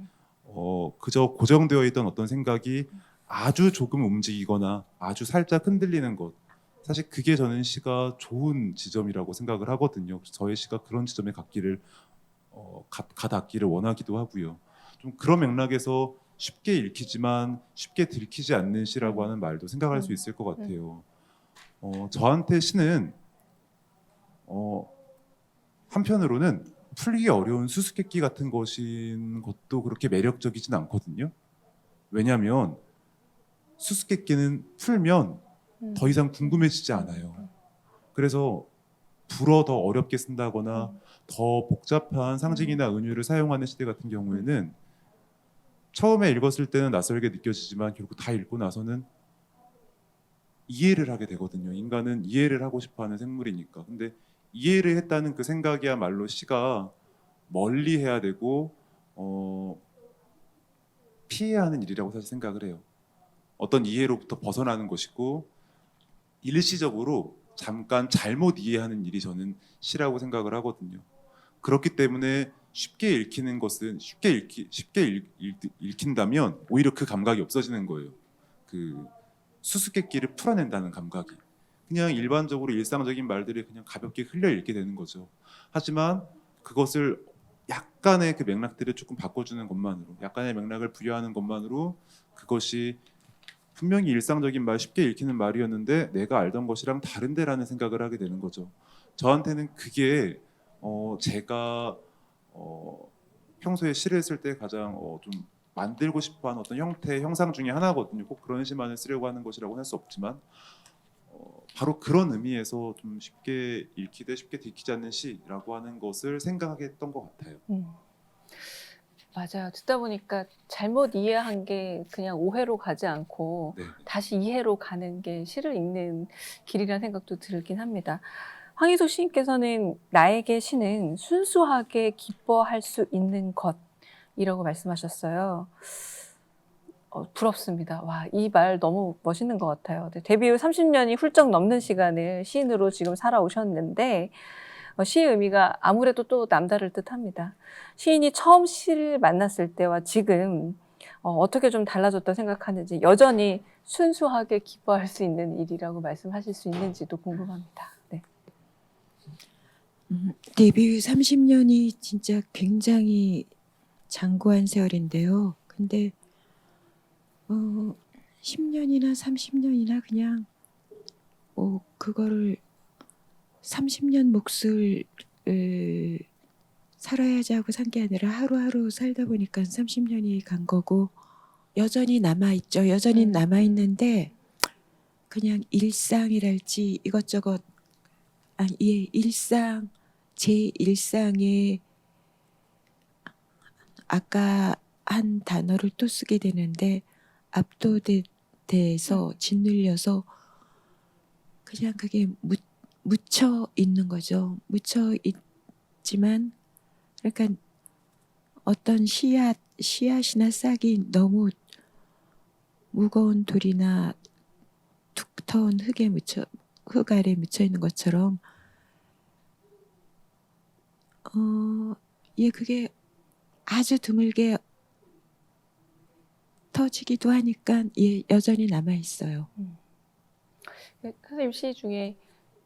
Speaker 5: 그저 고정되어 있던 어떤 생각이 아주 조금 움직이거나 아주 살짝 흔들리는 것. 사실 그게 저는 시가 좋은 지점이라고 생각을 하거든요. 저의 시가 그런 지점에 닿기를 원하기도 하고요. 좀 그런 맥락에서 쉽게 읽히지만 쉽게 들키지 않는 시라고 하는 말도 생각할 수 있을 것 같아요. 저한테 시는 한편으로는 풀기 어려운 수수께끼 같은 것인 것도 그렇게 매력적이진 않거든요. 왜냐하면 수수께끼는 풀면 더 이상 궁금해지지 않아요. 그래서 불어 더 어렵게 쓴다거나 더 복잡한 상징이나 은유를 사용하는 시대 같은 경우에는 처음에 읽었을 때는 낯설게 느껴지지만 결국 다 읽고 나서는 이해를 하게 되거든요. 인간은 이해를 하고 싶어하는 생물이니까. 근데 이해를 했다는 그 생각이야말로 시가 멀리해야 되고 피해야 하는 일이라고 사실 생각을 해요. 어떤 이해로부터 벗어나는 것이고 일시적으로 잠깐 잘못 이해하는 일이 저는 시라고 생각을 하거든요. 그렇기 때문에 쉽게 읽히는 것은 쉽게 읽힌다면 오히려 그 감각이 없어지는 거예요. 그 수수께끼를 풀어낸다는 감각이. 그냥 일반적으로 일상적인 말들이 그냥 가볍게 흘려 읽게 되는 거죠. 하지만 그것을 약간의 그 맥락들을 조금 바꿔주는 것만으로, 약간의 맥락을 부여하는 것만으로 그것이 분명히 일상적인 말, 쉽게 읽히는 말이었는데 내가 알던 것이랑 다른데라는 생각을 하게 되는 거죠. 저한테는 그게 제가 평소에 시를 쓸 때 가장 좀 만들고 싶어하는 어떤 형태의 형상 중에 하나거든요. 꼭 그런 시만을 쓰려고 하는 것이라고 할 수 없지만 바로 그런 의미에서 좀 쉽게 읽히되 쉽게 들키지 않는 시라고 하는 것을 생각하게 했던 것 같아요.
Speaker 1: 맞아요. 듣다 보니까 잘못 이해한 게 그냥 오해로 가지 않고
Speaker 5: 네.
Speaker 1: 다시 이해로 가는 게 시를 읽는 길이라는 생각도 들긴 합니다. 황희조 시인께서는 나에게 시는 순수하게 기뻐할 수 있는 것이라고 말씀하셨어요. 부럽습니다. 와, 이 말 너무 멋있는 것 같아요. 데뷔 후 30년이 훌쩍 넘는 시간을 시인으로 지금 살아오셨는데 시의 의미가 아무래도 또 남다를 듯합니다. 시인이 처음 시를 만났을 때와 지금 어떻게 좀 달라졌다 생각하는지, 여전히 순수하게 기뻐할 수 있는 일이라고 말씀하실 수 있는지도 궁금합니다. 네.
Speaker 2: 데뷔 후 30년이 진짜 굉장히 장구한 세월인데요. 근데 10년이나 30년이나 그냥 그거를 30년 몫을 살아야지 하고 산 게 아니라 하루하루 살다 보니까 30년이 간 거고 여전히 남아있죠. 여전히 남아있는데 그냥 일상이랄지 이것저것 일상, 제 일상에 아까 한 단어를 또 쓰게 되는데 압도돼서 짓눌려서 그냥 그게 묻혀 있는 거죠. 묻혀 있지만 그러니까 어떤 씨앗이나 싹이 너무 무거운 돌이나 두터운 흙 아래 묻혀 있는 것처럼 그게 아주 드물게 터지기도 하니까 여전히 남아 있어요.
Speaker 1: 선생님 시 중에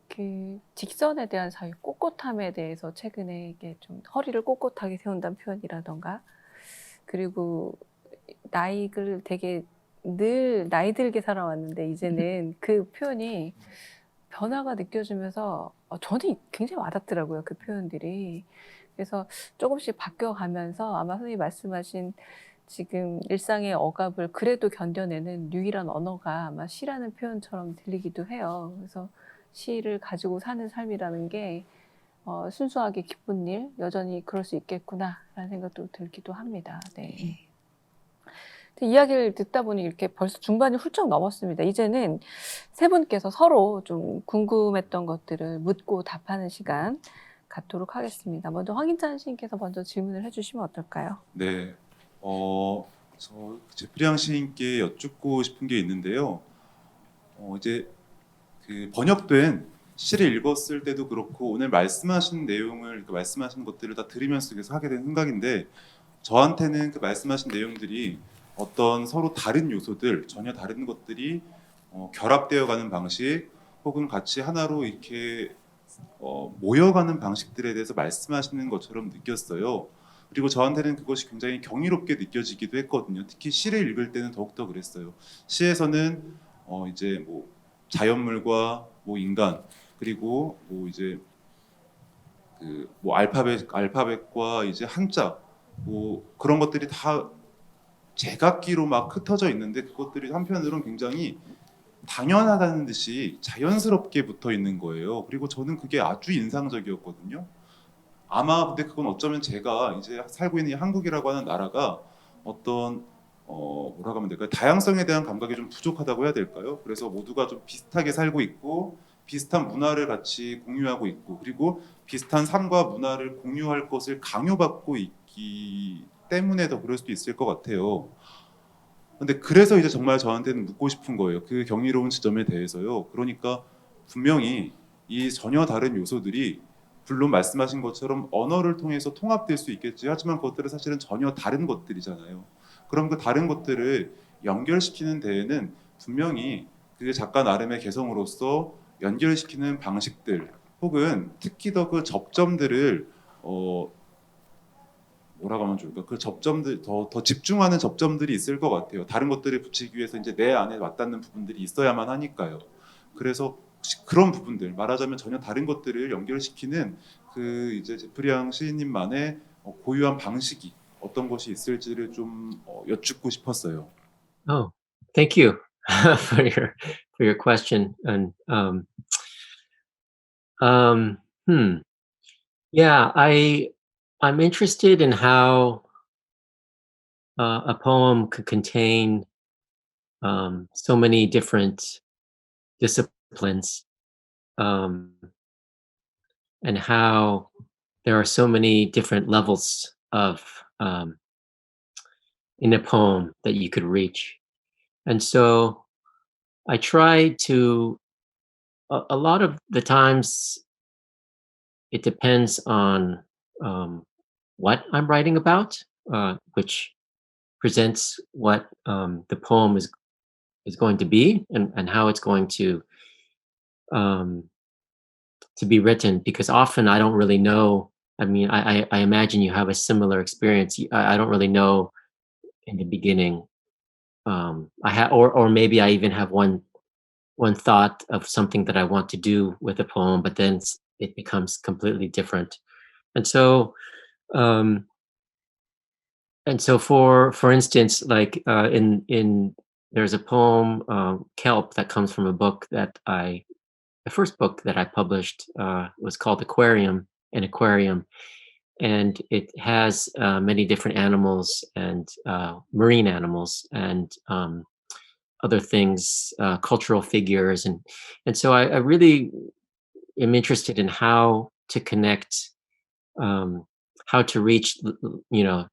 Speaker 1: 그 직선에 대한 사유, 꼿꼿함에 대해서 최근에 이게 좀 허리를 꼿꼿하게 세운다는 표현이라던가, 그리고 나이를 되게 늘 나이 들게 살아왔는데 이제는 그 표현이 변화가 느껴지면서 저는 굉장히 와닿더라고요. 그 표현들이. 그래서 조금씩 바뀌어가면서 아마 선생님이 말씀하신 지금 일상의 억압을 그래도 견뎌내는 유일한 언어가 아마 시라는 표현처럼 들리기도 해요. 그래서 시를 가지고 사는 삶이라는 게 순수하게 기쁜 일, 여전히 그럴 수 있겠구나라는 생각도 들기도 합니다. 네. 근데 이야기를 듣다 보니 이렇게 벌써 중반이 훌쩍 넘었습니다. 이제는 세 분께서 서로 좀 궁금했던 것들을 묻고 답하는 시간 갖도록 하겠습니다. 먼저 황인찬 시인께서 먼저 질문을 해주시면 어떨까요?
Speaker 5: 네, 저 제프리앙 시인께 여쭙고 싶은 게 있는데요. 이제 그 번역된 시를 읽었을 때도 그렇고 오늘 말씀하신 내용을 그 말씀하신 것들을 다 들으면서 계속 하게 된 생각인데 저한테는 그 말씀하신 내용들이 어떤 서로 다른 요소들 전혀 다른 것들이 결합되어 가는 방식 혹은 같이 하나로 이렇게 모여가는 방식들에 대해서 말씀하시는 것처럼 느꼈어요. 그리고 저한테는 그것이 굉장히 경이롭게 느껴지기도 했거든요. 특히 시를 읽을 때는 더욱더 그랬어요. 시에서는 이제 뭐 자연물과 뭐 인간 그리고 뭐 이제 그 뭐 알파벳과 이제 한자 뭐 그런 것들이 다 제각기로 막 흩어져 있는데 그것들이 한편으로는 굉장히 당연하다는 듯이 자연스럽게 붙어 있는 거예요. 그리고 저는 그게 아주 인상적이었거든요. 아마 근데 그건 어쩌면 제가 이제 살고 있는 이 한국이라고 하는 나라가 어떤 뭐라고 하면 될까요? 다양성에 대한 감각이 좀 부족하다고 해야 될까요? 그래서 모두가 좀 비슷하게 살고 있고 비슷한 문화를 같이 공유하고 있고 그리고 비슷한 삶과 문화를 공유할 것을 강요받고 있기 때문에 더 그럴 수도 있을 것 같아요. 근데 그래서 이제 정말 저한테는 묻고 싶은 거예요. 그 경이로운 지점에 대해서요. 그러니까 분명히 이 전혀 다른 요소들이 물론 말씀하신 것처럼 언어를 통해서 통합될 수 있겠지. 하지만 그것들은 사실은 전혀 다른 것들이잖아요. 그럼 그 다른 것들을 연결시키는 데에는 분명히 그 작가 나름의 개성으로서 연결시키는 방식들 혹은 특히 더 그 접점들을 뭐라고 하면 좋을까? 그 접점들 더 집중하는 접점들이 있을 것 같아요. 다른 것들을 붙이기 위해서 이제 내 안에 와닿는 부분들이 있어야만 하니까요. 그래서 혹시 그런 부분들 말하자면 전혀 다른 것들을 연결시키는 그 이제 제프리앙 시인님만의 고유한 방식이 어떤 것이 있을지를 좀 여쭙고 싶었어요.
Speaker 4: Oh, thank you for your question. And um, hmm, yeah, I'm interested in how a poem could contain so many different disciplines, um, and how there are so many different levels of um, in a poem that you could reach. And so I try to a lot of the times it depends on what I'm writing about, which presents what the poem is going to be and how it's going um, to be written. Because often I don't really know. I mean, I imagine you have a similar experience. I don't really know in the beginning. I have, or maybe I even have one thought of something that I want to do with a poem, but then it becomes completely different. And so um, for instance, like in there's a poem Kelp that comes from a book that I the first book that I published was called Aquarium, an aquarium, and it has many different animals and marine animals and other things, cultural figures, and so I really am interested in how to connect, um, how to reach, you know,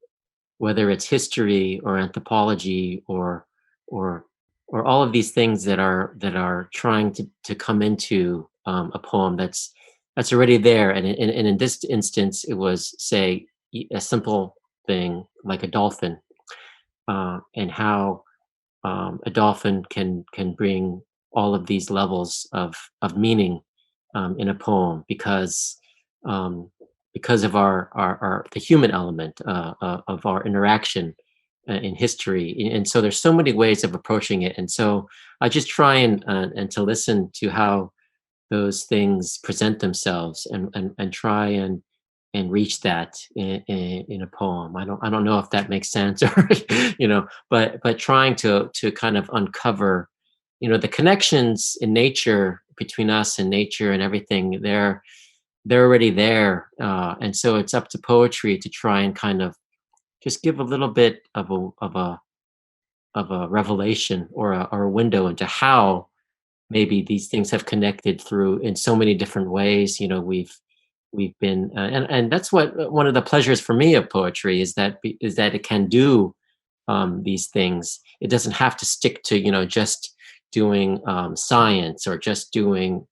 Speaker 4: whether it's history or anthropology or or all of these things that are trying to come into a poem that's already there. And in this instance, it was say a simple thing like a dolphin, and how a dolphin can bring all of these levels of meaning in a poem um, because of our the human element of our interaction in history. And so there's so many ways of approaching it, and so I just try and to listen to how those things present themselves and try and reach that in a poem. I don't know if that makes sense or but trying to kind of uncover the connections in nature between us and nature and everything. They're already there, and so it's up to poetry to try and kind of just give a little bit of a a revelation or a window into how maybe these things have connected through in so many different ways. You know, we've been and that's what one of the pleasures for me of poetry is that it can do these things. It doesn't have to stick to, you know, just doing science or just doing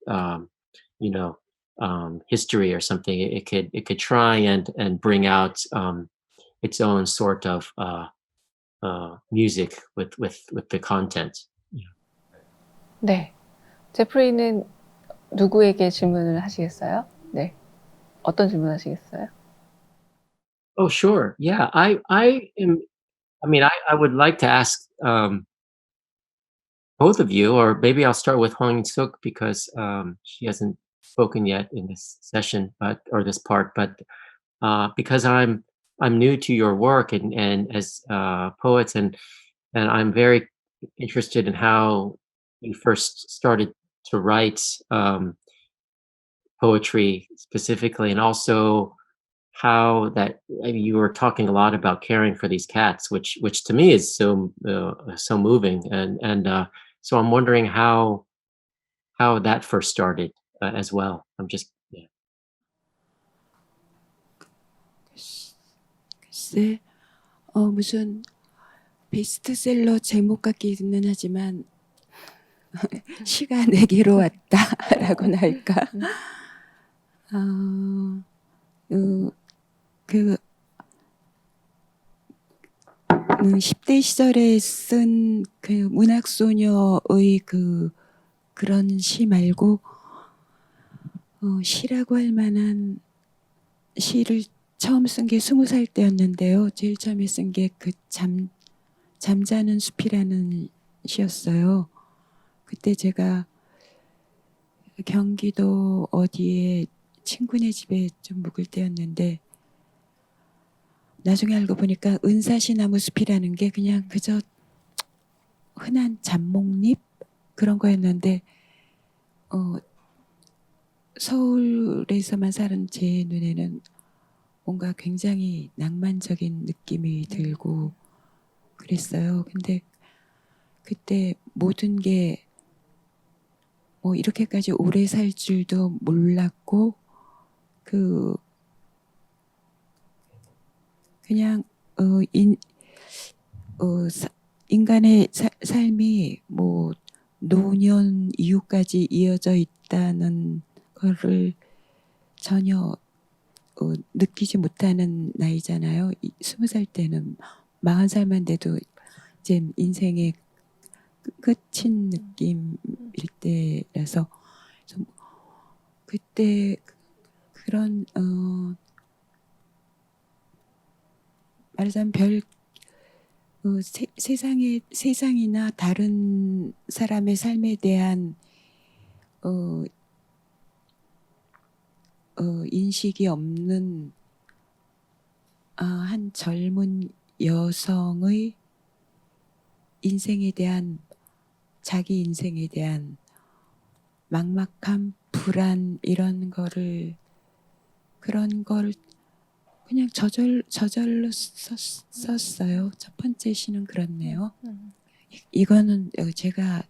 Speaker 4: you know history or something. It could try and bring out its own sort of music with the content.
Speaker 1: 네. 제프리는 누구에게 질문을 하시겠어요? 네. 어떤 질문 하시겠어요?
Speaker 4: Oh, sure. Yeah, I am. I mean, I would like to ask both of you, or maybe I'll start with Hong Suk because she hasn't spoken yet in this session, or this part. But because I'm new to your work and as poets, and I'm very interested in how you first started to write poetry specifically, and also how that I mean, you were talking a lot about caring for these cats, which to me is so moving, and so I'm wondering how that first started as well. I'm just yeah.
Speaker 2: 글쎄, 무슨 베스트셀러 제목 같기는 하지만 시가 내게로 왔다라고나 할까. 그 10대 시절에 쓴 그 문학소녀의 그런 시 말고 시라고 할 만한 시를 처음 쓴 게 20살 때였는데요. 제일 처음에 쓴 게 그 잠자는 숲이라는 시였어요. 그때 제가 경기도 어디에 친구네 집에 좀 묵을 때였는데 나중에 알고 보니까 은사시나무 숲이라는 게 그냥 그저 흔한 잡목잎 그런 거였는데 서울에서만 사는 제 눈에는 뭔가 굉장히 낭만적인 느낌이 들고 그랬어요. 근데 그때 모든 게 뭐 이렇게까지 오래 살 줄도 몰랐고 그냥 인간의 삶이 뭐 노년 이후까지 이어져 있다는 거를 전혀 느끼지 못하는 나이잖아요. 20살 때는 40살만 돼도 이제 인생의 끝인 느낌일 때라서 그때 그런 말하자면 세상이나 다른 사람의 삶에 대한 인식이 없는 한 젊은 여성의 인생에 대한 자기 인생에 대한 막막함, 불안 이런 거를 그런 걸 그냥 저절로 썼어요. 첫 번째 시는 그렇네요. 이거는 제가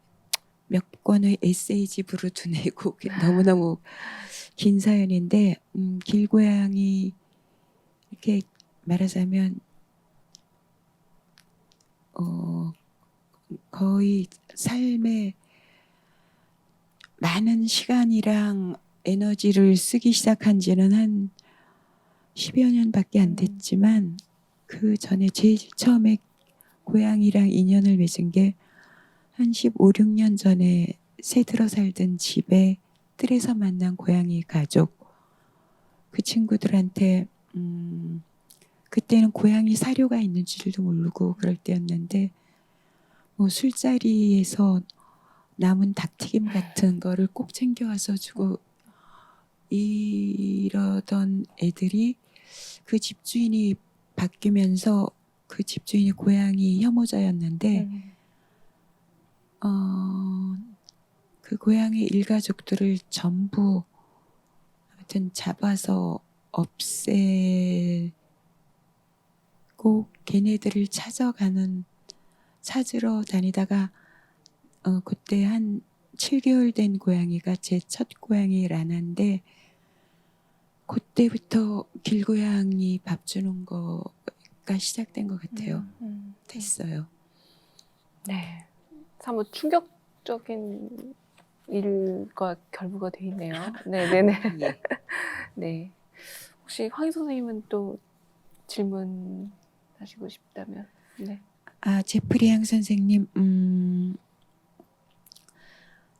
Speaker 2: 몇 권의 에세이집으로 두내고 너무너무 긴 사연인데 길고양이 이렇게 말하자면 거의 삶에 많은 시간이랑 에너지를 쓰기 시작한 지는 한 10여 년밖에 안 됐지만 그 전에 제일 처음에 고양이랑 인연을 맺은 게 한 15, 16년 전에 새 들어 살던 집에 뜰에서 만난 고양이 가족 그 친구들한테 그때는 고양이 사료가 있는 줄도 모르고 그럴 때였는데 뭐 술자리에서 남은 닭튀김 같은 거를 꼭 챙겨와서 주고 이러던 애들이 그 집주인이 바뀌면서 그 집주인이 고양이 혐오자였는데 그 고양이 일가족들을 전부 아무튼 잡아서 없애고 걔네들을 찾아가는 찾으러 다니다가 그때 한 7개월 된 고양이가 제 첫 고양이 라나인데 그때부터 길고양이 밥 주는 거가 시작된 것 같아요. 됐어요.
Speaker 1: 네. 사뭇 충격적인 일과 결부가 돼 있네요. 네네네.
Speaker 2: 예.
Speaker 1: 네. 혹시 황희 선생님은 또 질문하시고 싶다면? 네.
Speaker 2: 제프리양 선생님,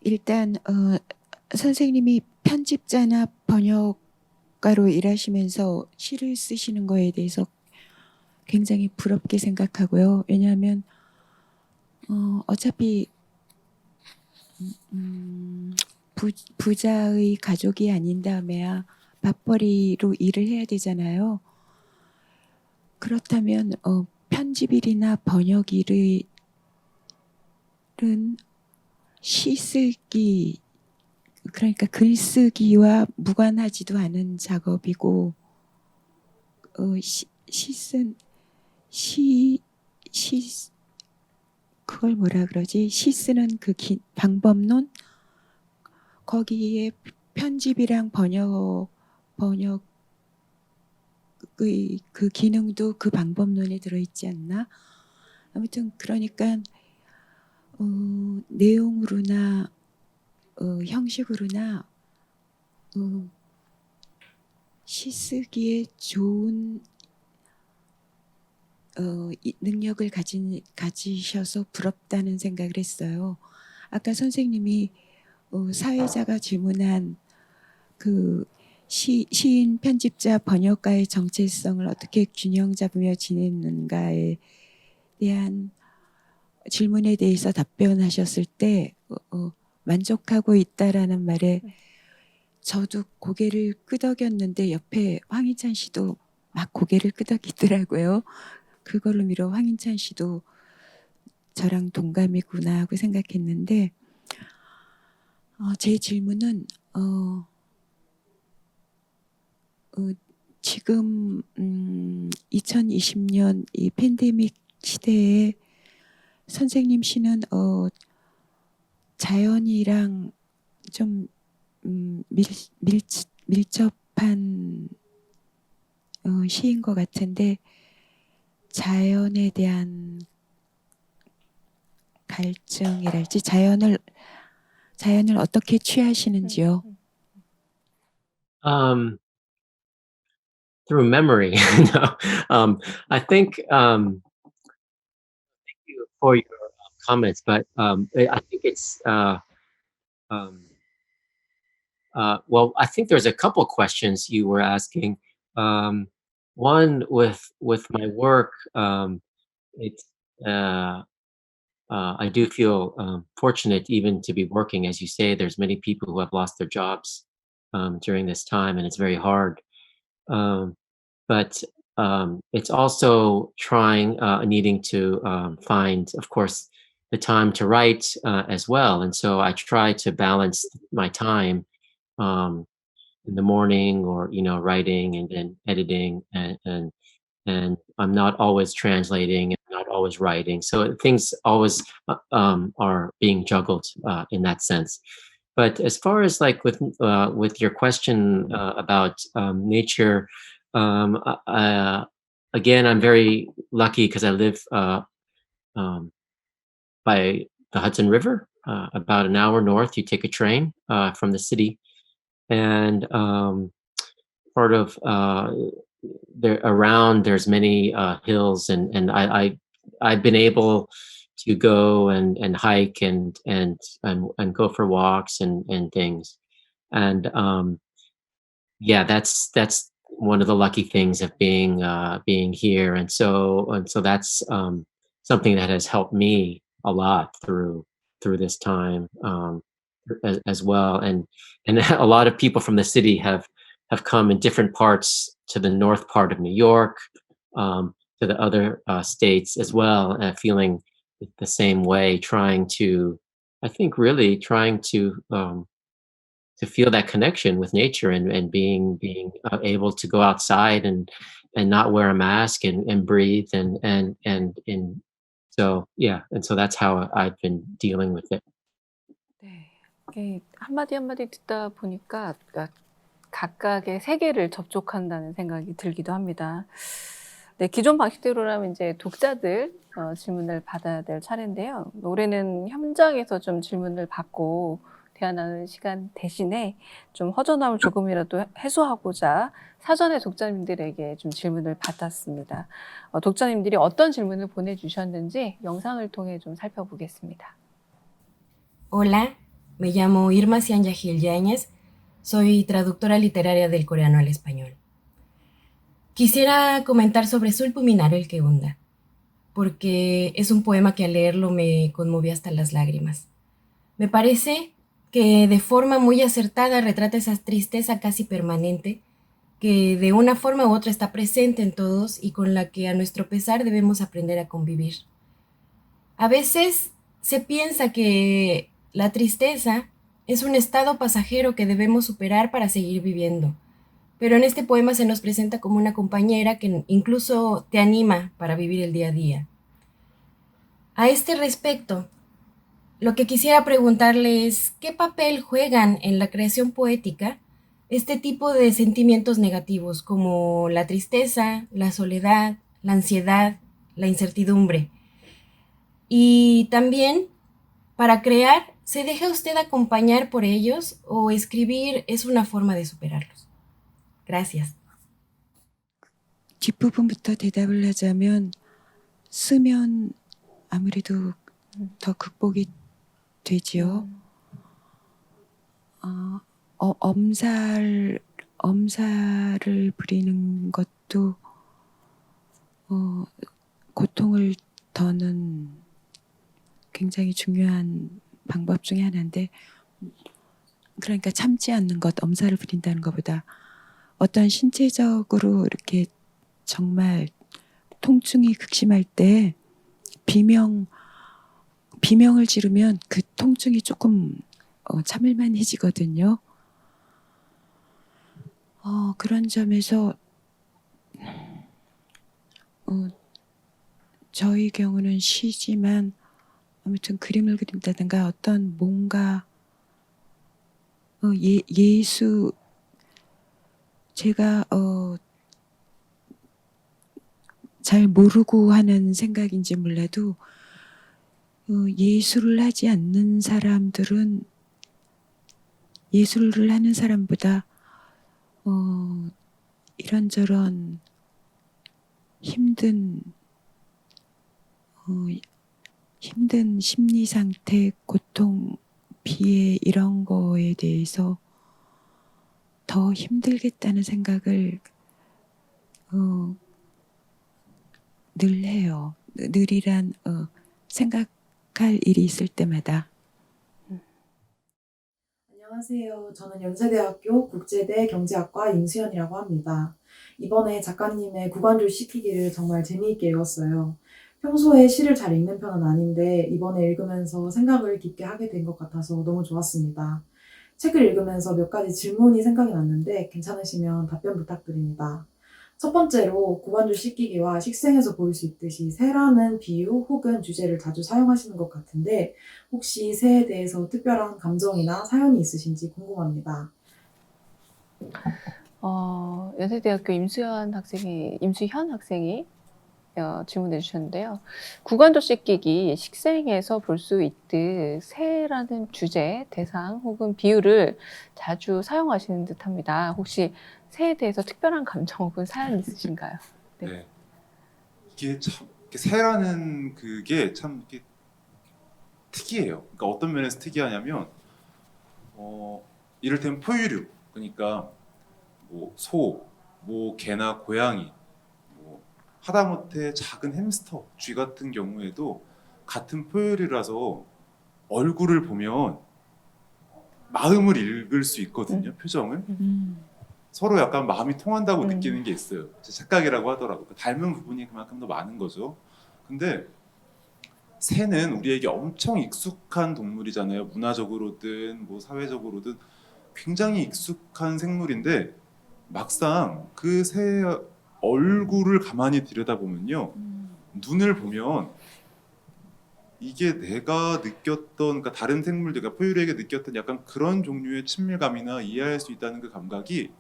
Speaker 2: 일단 선생님이 편집자나 번역가로 일하시면서 시를 쓰시는 거에 대해서 굉장히 부럽게 생각하고요. 왜냐하면 어차피 부자의 가족이 아닌 다음에야 맞벌이로 일을 해야 되잖아요. 그렇다면 편집일이나 번역일은 시쓰기, 그러니까 글쓰기와 무관하지도 않은 작업이고 그걸 뭐라 그러지? 시 쓰는 그 방법론, 거기에 편집이랑 번역의 그 기능도 그 방법론에 들어있지 않나? 아무튼 그러니까 내용으로나 형식으로나 시 쓰기에 좋은 능력을 가지셔서 부럽다는 생각을 했어요. 아까 선생님이 사회자가 질문한 그 시인, 편집자, 번역가의 정체성을 어떻게 균형 잡으며 지내는가에 대한 질문에 대해서 답변하셨을 때 만족하고 있다라는 말에 저도 고개를 끄덕였는데 옆에 황희찬 씨도 막 고개를 끄덕이더라고요. 그걸로 미뤄 황인찬 씨도 저랑 동감이구나 하고 생각했는데 제 질문은 지금 2020년 이 팬데믹 시대에 선생님 씨는 자연이랑 좀 밀접한 시인 것 같은데 자연에 대한 갈증이랄지 자연을 어떻게 취하시는지요?
Speaker 4: Through memory. No, I think, thank you for your comments, but I think it's well, I think there's a couple questions you were asking. One with my work, it's I do feel fortunate even to be working. As you say, there's many people who have lost their jobs during this time, and it's very hard. Um, but it's also trying, needing to find, of course, the time to write as well. And so I try to balance my time um, in the morning, or writing and then editing, and I'm not always translating and not always writing. So things always are being juggled in that sense. But as far as like with your question about nature, again, I'm very lucky because I live um, by the Hudson River, about an hour north. You take a train from the city, and part of there around there's many hills, and I've been able to go and hike and go for walks and things, and yeah, that's one of the lucky things of being here, and so that's something that has helped me a lot through this time, as well, and a lot of people from the city have come in different parts to the north part of New York, to the other states as well, feeling the same way, trying to, I think, really trying to feel that connection with nature, and being able to go outside and not wear a mask and breathe and So yeah, and so that's how I've been dealing with it.
Speaker 1: 네. 이게 한마디 한마디 듣다 보니까 그러니까 각각의 세계를 접촉한다는 생각이 들기도 합니다. 네, 기존 방식대로라면 이제 독자들 질문을 받아야 될 차례인데요. 올해는 현장에서 좀 질문을 받고 대화 나누는 시간 대신에 좀 허전함을 조금이라도 해소하고자 사전에 독자님들에게 좀 질문을 받았습니다. 독자님들이 어떤 질문을 보내주셨는지 영상을 통해 좀 살펴보겠습니다.
Speaker 6: Hola, me llamo Irma Sianyahil Yáñez, soy traductora literaria del coreano al español. Quisiera comentar sobre Sulpuminar el Keunda, porque es un poema que al leerlo me conmovió hasta las lágrimas. Me parece que de forma muy acertada retrata esa tristeza casi permanente que de una forma u otra está presente en todos y con la que a nuestro pesar debemos aprender a convivir. A veces se piensa que la tristeza es un estado pasajero que debemos superar para seguir viviendo, pero en este poema se nos presenta como una compañera que incluso te anima para vivir el día a día. A este respecto, lo que quisiera preguntarle es, ¿qué papel juegan en la creación poética este tipo de sentimientos negativos como la tristeza, la soledad, la ansiedad, la incertidumbre? Y también, para crear, ¿se deja usted acompañar por ellos o escribir es una forma de superarlos? Gracias.
Speaker 2: 뒷부분부터 대답을 하자면 쓰면 아무래도 더 극복이 되지요. 엄살을 부리는 것도 고통을 더는 굉장히 중요한 방법 중에 하나인데, 그러니까 참지 않는 것, 엄살을 부린다는 것보다 어떤 신체적으로 이렇게 정말 통증이 극심할 때 비명을 지르면 그 통증이 조금 참을만해지거든요. 그런 점에서 저희 경우는 시지만 아무튼 그림을 그린다든가 어떤 뭔가 예수, 제가 잘 모르고 하는 생각인지 몰라도 예술을 하지 않는 사람들은 예술을 하는 사람보다 이런저런 힘든 심리 상태, 고통, 비애 이런 거에 대해서 더 힘들겠다는 생각을 늘 해요. 늘이란 생각할 일이 있을 때마다.
Speaker 7: 안녕하세요. 저는 연세대학교 국제대 경제학과 임수연이라고 합니다. 이번에 작가님의 구관줄 씻기기를 정말 재미있게 읽었어요. 평소에 시를 잘 읽는 편은 아닌데 이번에 읽으면서 생각을 깊게 하게 된 것 같아서 너무 좋았습니다. 책을 읽으면서 몇 가지 질문이 생각이 났는데 괜찮으시면 답변 부탁드립니다. 첫 번째로 구관줄 씻기기와 식생에서 보일 수 있듯이 새라는 비유 혹은 주제를 자주 사용하시는 것 같은데 혹시 새에 대해서 특별한 감정이나 사연이 있으신지 궁금합니다.
Speaker 1: 연세대학교 임수현 학생이 질문해 주셨는데요. 구관줄 씻기기, 식생에서 볼 수 있듯 새라는 주제, 대상 혹은 비유를 자주 사용하시는 듯합니다. 혹시 새에 대해서 특별한 감정 혹은 사연 있으신가요? 네.
Speaker 5: 네. 이게 참 이렇게 새라는 그게 참 이렇게 특이해요. 그러니까 어떤 면에서 특이하냐면 이를테면 포유류, 그러니까 뭐 소, 뭐 개나 고양이, 뭐 하다못해 작은 햄스터, 쥐 같은 경우에도 같은 포유류라서 얼굴을 보면 마음을 읽을 수 있거든요. 표정을. 서로 약간 마음이 통한다고 느끼는 게 있어요. 제 착각이라고 하더라고요. 닮은 부분이 그만큼 더 많은 거죠. 근데 새는 우리에게 엄청 익숙한 동물이잖아요. 문화적으로든 뭐 사회적으로든 굉장히 익숙한 생물인데 막상 그 새의 얼굴을 가만히 들여다보면요. 눈을 보면 이게 내가 느꼈던, 그러니까 다른 생물들, 그러니까 포유류에게 느꼈던 약간 그런 종류의 친밀감이나 이해할 수 있다는 그 감각이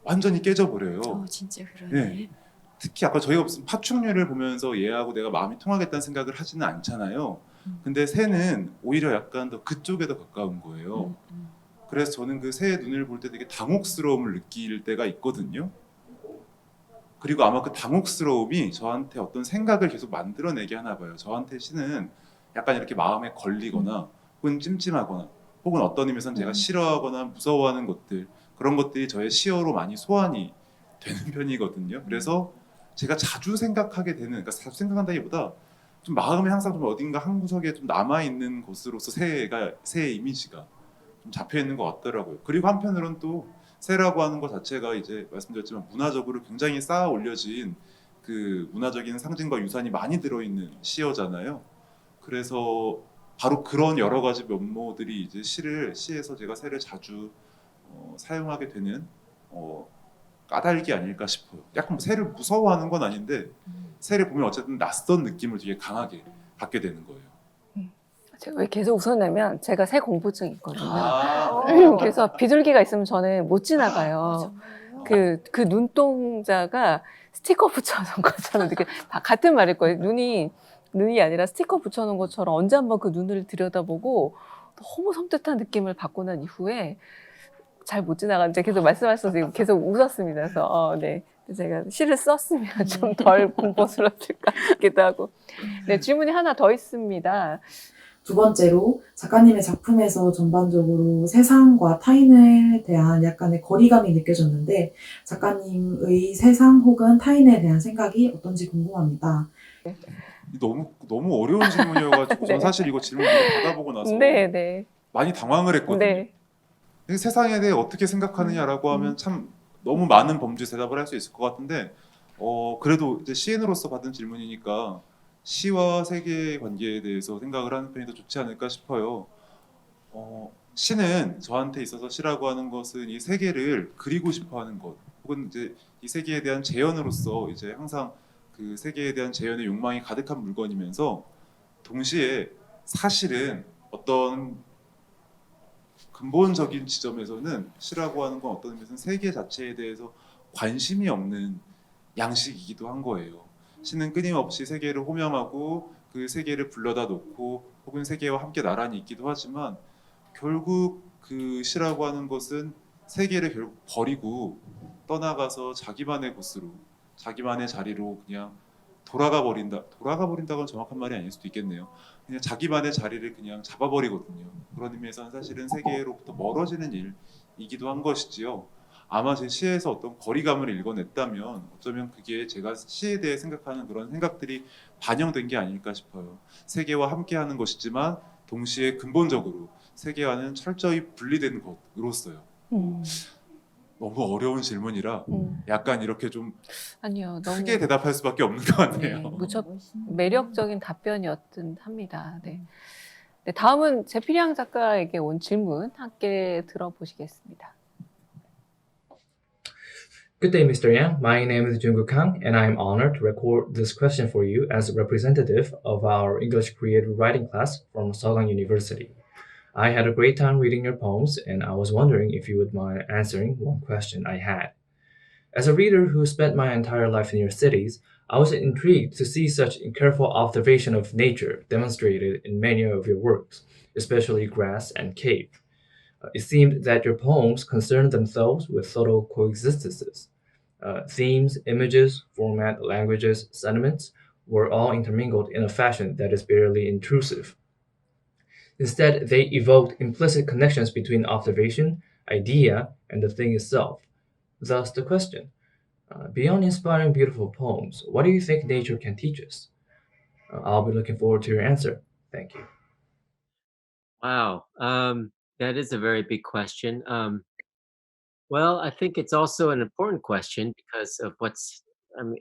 Speaker 5: 완전히 깨져버려요.
Speaker 2: 진짜 그러네.
Speaker 5: 네. 특히 아까 저희가 무슨 파충류를 보면서 얘하고 내가 마음이 통하겠다는 생각을 하지는 않잖아요. 근데 새는 오히려 약간 더 그쪽에 더 가까운 거예요. 그래서 저는 그 새의 눈을 볼 때 되게 당혹스러움을 느낄 때가 있거든요. 그리고 아마 그 당혹스러움이 저한테 어떤 생각을 계속 만들어내게 하나 봐요. 저한테 시는 약간 이렇게 마음에 걸리거나 혹은 찜찜하거나 혹은 어떤 의미에서는 제가 싫어하거나 무서워하는 것들, 그런 것들이 저의 시어로 많이 소환이 되는 편이거든요. 그래서 제가 자주 생각하게 되는, 그러니까 자주 생각한다기보다 좀 마음에 항상 좀 어딘가 한 구석에 좀 남아있는 것으로서 새의 이미지가 좀 잡혀 있는 것 같더라고요. 그리고 한편으로는 또 새라고 하는 것 자체가 이제 말씀드렸지만 문화적으로 굉장히 쌓아 올려진 그 문화적인 상징과 유산이 많이 들어있는 시어잖아요. 그래서 바로 그런 여러 가지 면모들이 이제 시에서 제가 새를 자주 사용하게 되는 까닭이 아닐까 싶어요. 약간 뭐 새를 무서워하는 건 아닌데 새를 보면 어쨌든 낯선 느낌을 되게 강하게 갖게 되는 거예요.
Speaker 1: 제가 왜 계속 웃었냐면 제가 새 공포증이 있거든요.
Speaker 5: 아,
Speaker 1: 그래서 비둘기가 있으면 저는 못 지나가요.
Speaker 2: 정말요?
Speaker 1: 그 눈동자가 스티커 붙여놓은 것처럼 이렇게 다 같은 말일 거예요. 눈이 아니라 스티커 붙여놓은 것처럼 언제 한번 그 눈을 들여다보고 너무 섬뜩한 느낌을 받고 난 이후에 잘 못 지나가는데 계속 말씀하셔서 지금 계속 웃었습니다. 그래서 네. 제가 시를 썼으면 좀 덜 공포스러웠을까 싶기도 하고. 네, 질문이 하나 더 있습니다.
Speaker 7: 두 번째로 작가님의 작품에서 전반적으로 세상과 타인에 대한 약간의 거리감이 느껴졌는데 작가님의 세상 혹은 타인에 대한 생각이 어떤지 궁금합니다.
Speaker 5: 너무 어려운 질문이어가지고 저는
Speaker 1: 네.
Speaker 5: 사실 이거 질문 미리 받아보고 나서
Speaker 1: 네.
Speaker 5: 많이 당황을 했거든요.
Speaker 1: 네.
Speaker 5: 세상에 대해 어떻게 생각하느냐라고 하면 참 너무 많은 범주에 대답을 할 수 있을 것 같은데 그래도 이제 시인으로서 받은 질문이니까 시와 세계의 관계에 대해서 생각을 하는 편이 더 좋지 않을까 싶어요. 시는 저한테 있어서 시라고 하는 것은 이 세계를 그리고 싶어하는 것, 혹은 이제 이 세계에 대한 재현으로서 이제 항상 그 세계에 대한 재현의 욕망이 가득한 물건이면서 동시에 사실은 어떤 근본적인 지점에서는 시라고 하는 건 어떤 의미에서는 세계 자체에 대해서 관심이 없는 양식이기도 한 거예요. 시는 끊임없이 세계를 호명하고 그 세계를 불러다 놓고 혹은 세계와 함께 나란히 있기도 하지만 결국 그 시라고 하는 것은 세계를 결국 버리고 떠나가서 자기만의 곳으로, 자기만의 자리로 그냥 돌아가 버린다고는 정확한 말이 아닐 수도 있겠네요. 그냥 자기만의 자리를 그냥 잡아버리거든요. 그런 의미에서는 사실은 세계로부터 멀어지는 일이기도 한 것이지요. 아마 제 시에서 어떤 거리감을 읽어냈다면 어쩌면 그게 제가 시에 대해 생각하는 그런 생각들이 반영된 게 아닐까 싶어요. 세계와 함께하는 것이지만 동시에 근본적으로 세계와는 철저히 분리된 것으로서요. 너무 어려운 질문이라 약간 이렇게 좀
Speaker 1: 아니요, 너무
Speaker 5: 크게 대답할 수밖에 없는 것 같네요.
Speaker 1: 네, 무척 매력적인 답변이었던 합니다. 네. 네, 다음은 제피량 작가에게 온 질문 함께 들어보시겠습니다.
Speaker 8: Good day, Mr. Yang. My name is Jungkook Kang, and I am honored to record this question for you as a representative of our English creative writing class from Sogang University. I had a great time reading your poems, and I was wondering if you would mind answering one question I had. As a reader who spent my entire life in your cities, I was intrigued to see such careful observation of nature demonstrated in many of your works, especially grass and cave. It seemed that your poems concerned themselves with subtle coexistences. Themes, images, format, languages, sentiments were all intermingled in a fashion that is barely intrusive. Instead, they evoked implicit connections between observation, idea, and the thing itself. Thus, the question, beyond inspiring beautiful poems, what do you think nature can teach us? I'll be looking forward to your answer. Thank you.
Speaker 4: Wow. That is a very big question. Well, I think it's also an important question because of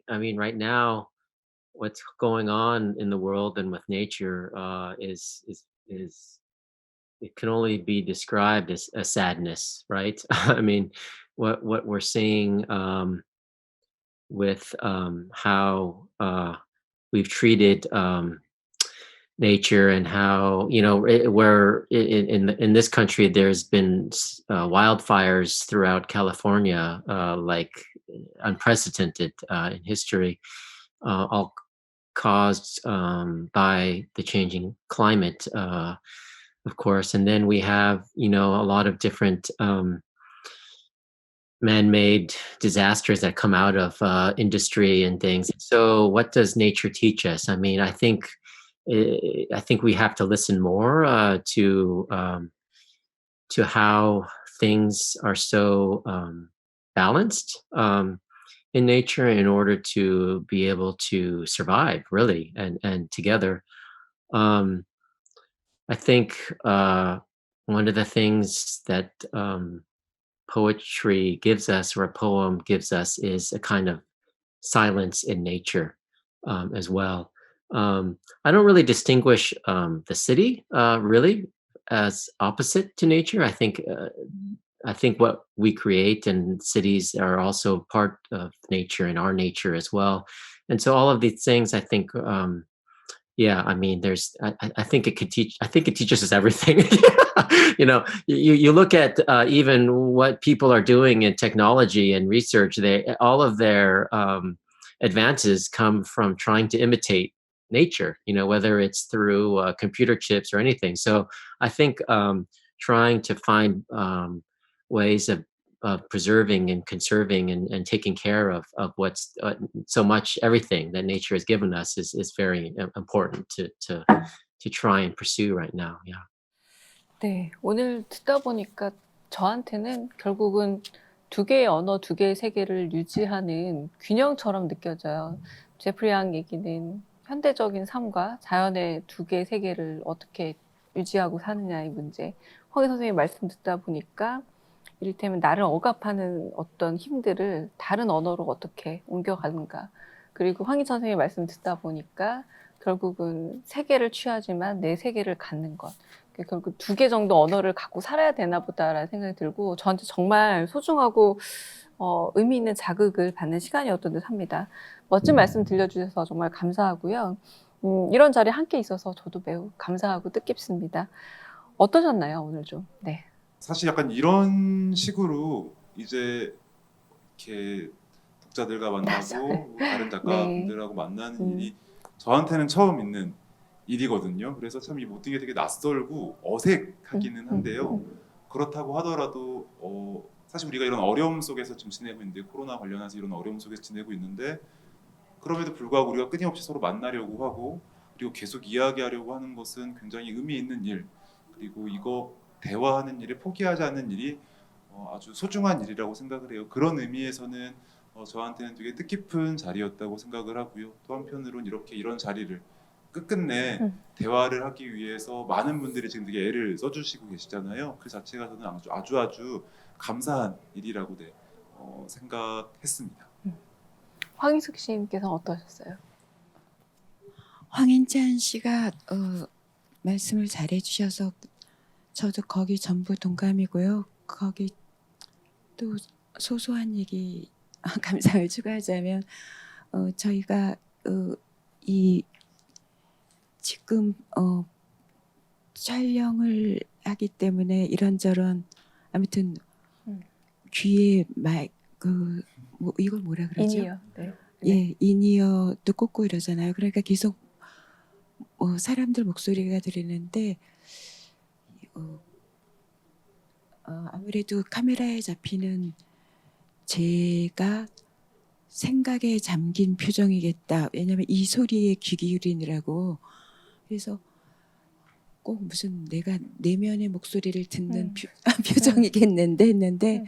Speaker 4: I mean, right now, what's going on in the world and with nature is it can only be described as a sadness, right? I mean, what we're seeing with how we've treated nature and how where in this country there's been wildfires throughout California, like unprecedented in history, all caused by the changing climate, of course. And then we have a lot of different man-made disasters that come out of industry and things. So what does nature teach us? I mean, I think we have to listen more to how things are so balanced in nature in order to be able to survive, really, and together. I think one of the things that poetry gives us, or a poem gives us, is a kind of silence in nature as well. I don't really distinguish the city really as opposite to nature. I think what we create and cities are also part of nature and our nature as well. And so all of these things, I think, yeah, I mean, I think it could teach. I think it teaches us everything. You look at even what people are doing in technology and research. All of their advances come from trying to imitate nature. Whether it's through computer chips or anything. So I think trying to find ways of preserving and conserving and taking care of what's so much everything that nature has given us is very important to try and pursue right now. Yeah.
Speaker 1: 네, 오늘 듣다 보니까 저한테는 결국은 두 개의 언어, 두 개의 세계를 유지하는 균형처럼 느껴져요. 제프리 양 얘기는 현대적인 삶과 자연의 두 개의 세계를 어떻게 유지하고 사느냐의 문제. 황희 선생님 말씀 듣다 보니까 이를테면 나를 억압하는 어떤 힘들을 다른 언어로 어떻게 옮겨가는가. 그리고 황희 선생님 말씀 듣다 보니까 결국은 세계를 취하지만 내 세계를 갖는 것. 결국 두 개 정도 언어를 갖고 살아야 되나 보다라는 생각이 들고 저한테 정말 소중하고 의미 있는 자극을 받는 시간이었던 듯 합니다. 멋진 말씀 들려주셔서 정말 감사하고요. 이런 자리에 함께 있어서 저도 매우 감사하고 뜻깊습니다. 어떠셨나요, 오늘 좀? 네.
Speaker 5: 사실 약간 이런 식으로 이제 이렇게 독자들과 만나고 다른 작가분들하고 만나는 일이 저한테는 처음 있는 일이거든요. 그래서 참 이 모든 게 되게 낯설고 어색하기는 한데요. 그렇다고 하더라도 사실 우리가 이런 어려움 속에서 지금 지내고 있는데, 코로나 관련해서 이런 어려움 속에서 지내고 있는데, 그럼에도 불구하고 우리가 끊임없이 서로 만나려고 하고 그리고 계속 이야기하려고 하는 것은 굉장히 의미 있는 일, 그리고 이거 대화하는 일을 포기하지 않는 일이 아주 소중한 일이라고 생각을 해요. 그런 의미에서는 저한테는 되게 뜻깊은 자리였다고 생각을 하고요. 또 한편으로는 이런 자리를 끝끝내 대화를 하기 위해서 많은 분들이 지금 되게 애를 써주시고 계시잖아요. 그 자체가 저는 아주 감사한 일이라고 생각했습니다.
Speaker 1: 황희숙 씨님께서 어떠셨어요?
Speaker 2: 황인찬 씨가 말씀을 잘해주셔서 저도 거기 전부 동감이고요. 거기 또 소소한 얘기 감상을 추가하자면 저희가 이 지금 촬영을 하기 때문에 이런저런 아무튼 귀에 뭐 이걸 뭐라 그러죠?
Speaker 1: 인이어. 네.
Speaker 2: 예, 인이어도 꽂고 이러잖아요. 그러니까 계속 사람들 목소리가 들리는데 아무래도 카메라에 잡히는 제가 생각에 잠긴 표정이겠다. 왜냐하면 이 소리에 귀 기울이느라고. 그래서 꼭 무슨 내가 내면의 목소리를 듣는 표정이겠는데 했는데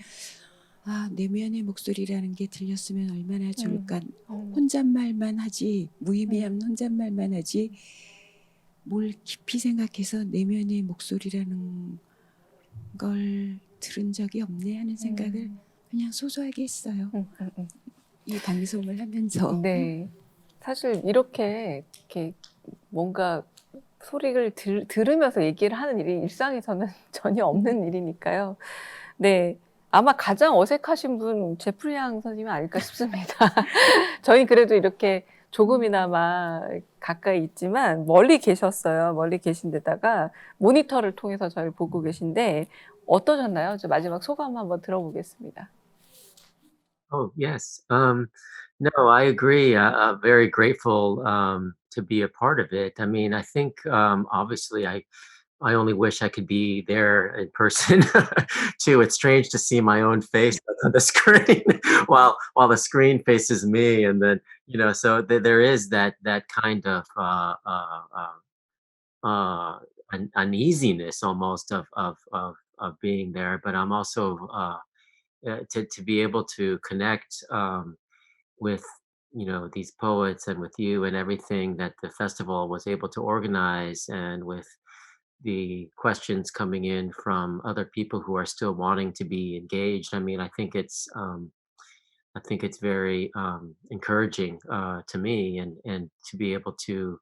Speaker 2: 내면의 목소리라는 게 들렸으면 얼마나 좋을까. 혼잣말만 하지, 무의미한 혼잣말만 하지 뭘 깊이 생각해서 내면의 목소리라는 걸 들은 적이 없네 하는 생각을 그냥 소소하게 했어요. 이 방송을 하면서.
Speaker 1: 네. 사실 이렇게 뭔가 소리를 들으면서 얘기를 하는 일이 일상에서는 전혀 없는 일이니까요. 네. 아마 가장 어색하신 분 제프리 양 선생님이 아닐까 싶습니다. 저희 그래도 이렇게 조금이나마 가까이 있지만 멀리 계셨어요. 멀리 계신 데다가 모니터를 통해서 저를 보고 계신데 어떠셨나요? 저 마지막 소감 한번 들어보겠습니다.
Speaker 4: Oh, yes. No, I agree. Very grateful to be a part of it. I mean, I think obviously I only wish I could be there in person too. It's strange to see my own face on the screen while the screen faces me, and then so there is that kind of uneasiness almost of being there. But I'm also to be able to connect with these poets and with you and everything that the festival was able to organize, and with the questions coming in from other people who are still wanting to be engaged. I mean, I think it's very encouraging to me, and to be able to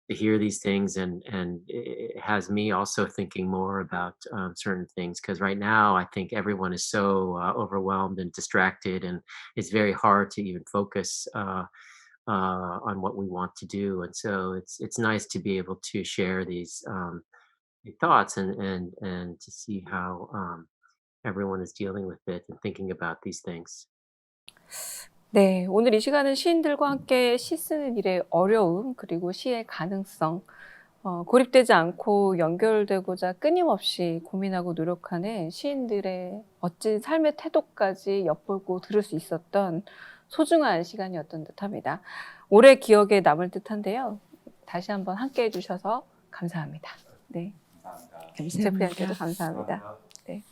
Speaker 4: hear these things, and it has me also thinking more about certain things, because right now I think everyone is so overwhelmed and distracted, and it's very hard to even focus on what we want to do. And so it's nice to be able to share these thoughts, and to see how everyone is dealing with it and thinking about these things.
Speaker 1: 네, 오늘 이 시간은 시인들과 함께 시 쓰는 일의 어려움, 그리고 시의 가능성, 고립되지 않고 연결되고자 끊임없이 고민하고 노력하는 시인들의 멋진 삶의 태도까지 엿보고 들을 수 있었던 소중한 시간이었던 듯합니다. 오래 기억에 남을 듯한데요. 다시 한번 함께 해주셔서 감사합니다. 네, 제프리한테도 감사합니다. 네.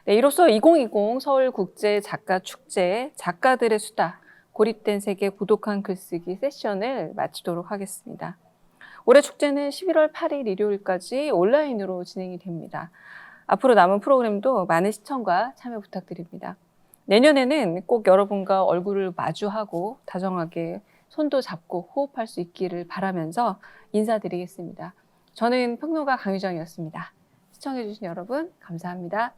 Speaker 1: 네, 이로써 2020 서울국제작가축제 작가들의 수다, 고립된 세계 고독한 글쓰기 세션을 마치도록 하겠습니다. 올해 축제는 11월 8일 일요일까지 온라인으로 진행이 됩니다. 앞으로 남은 프로그램도 많은 시청과 참여 부탁드립니다. 내년에는 꼭 여러분과 얼굴을 마주하고 다정하게 손도 잡고 호흡할 수 있기를 바라면서 인사드리겠습니다. 저는 평론가 강유정이었습니다. 시청해주신 여러분 감사합니다.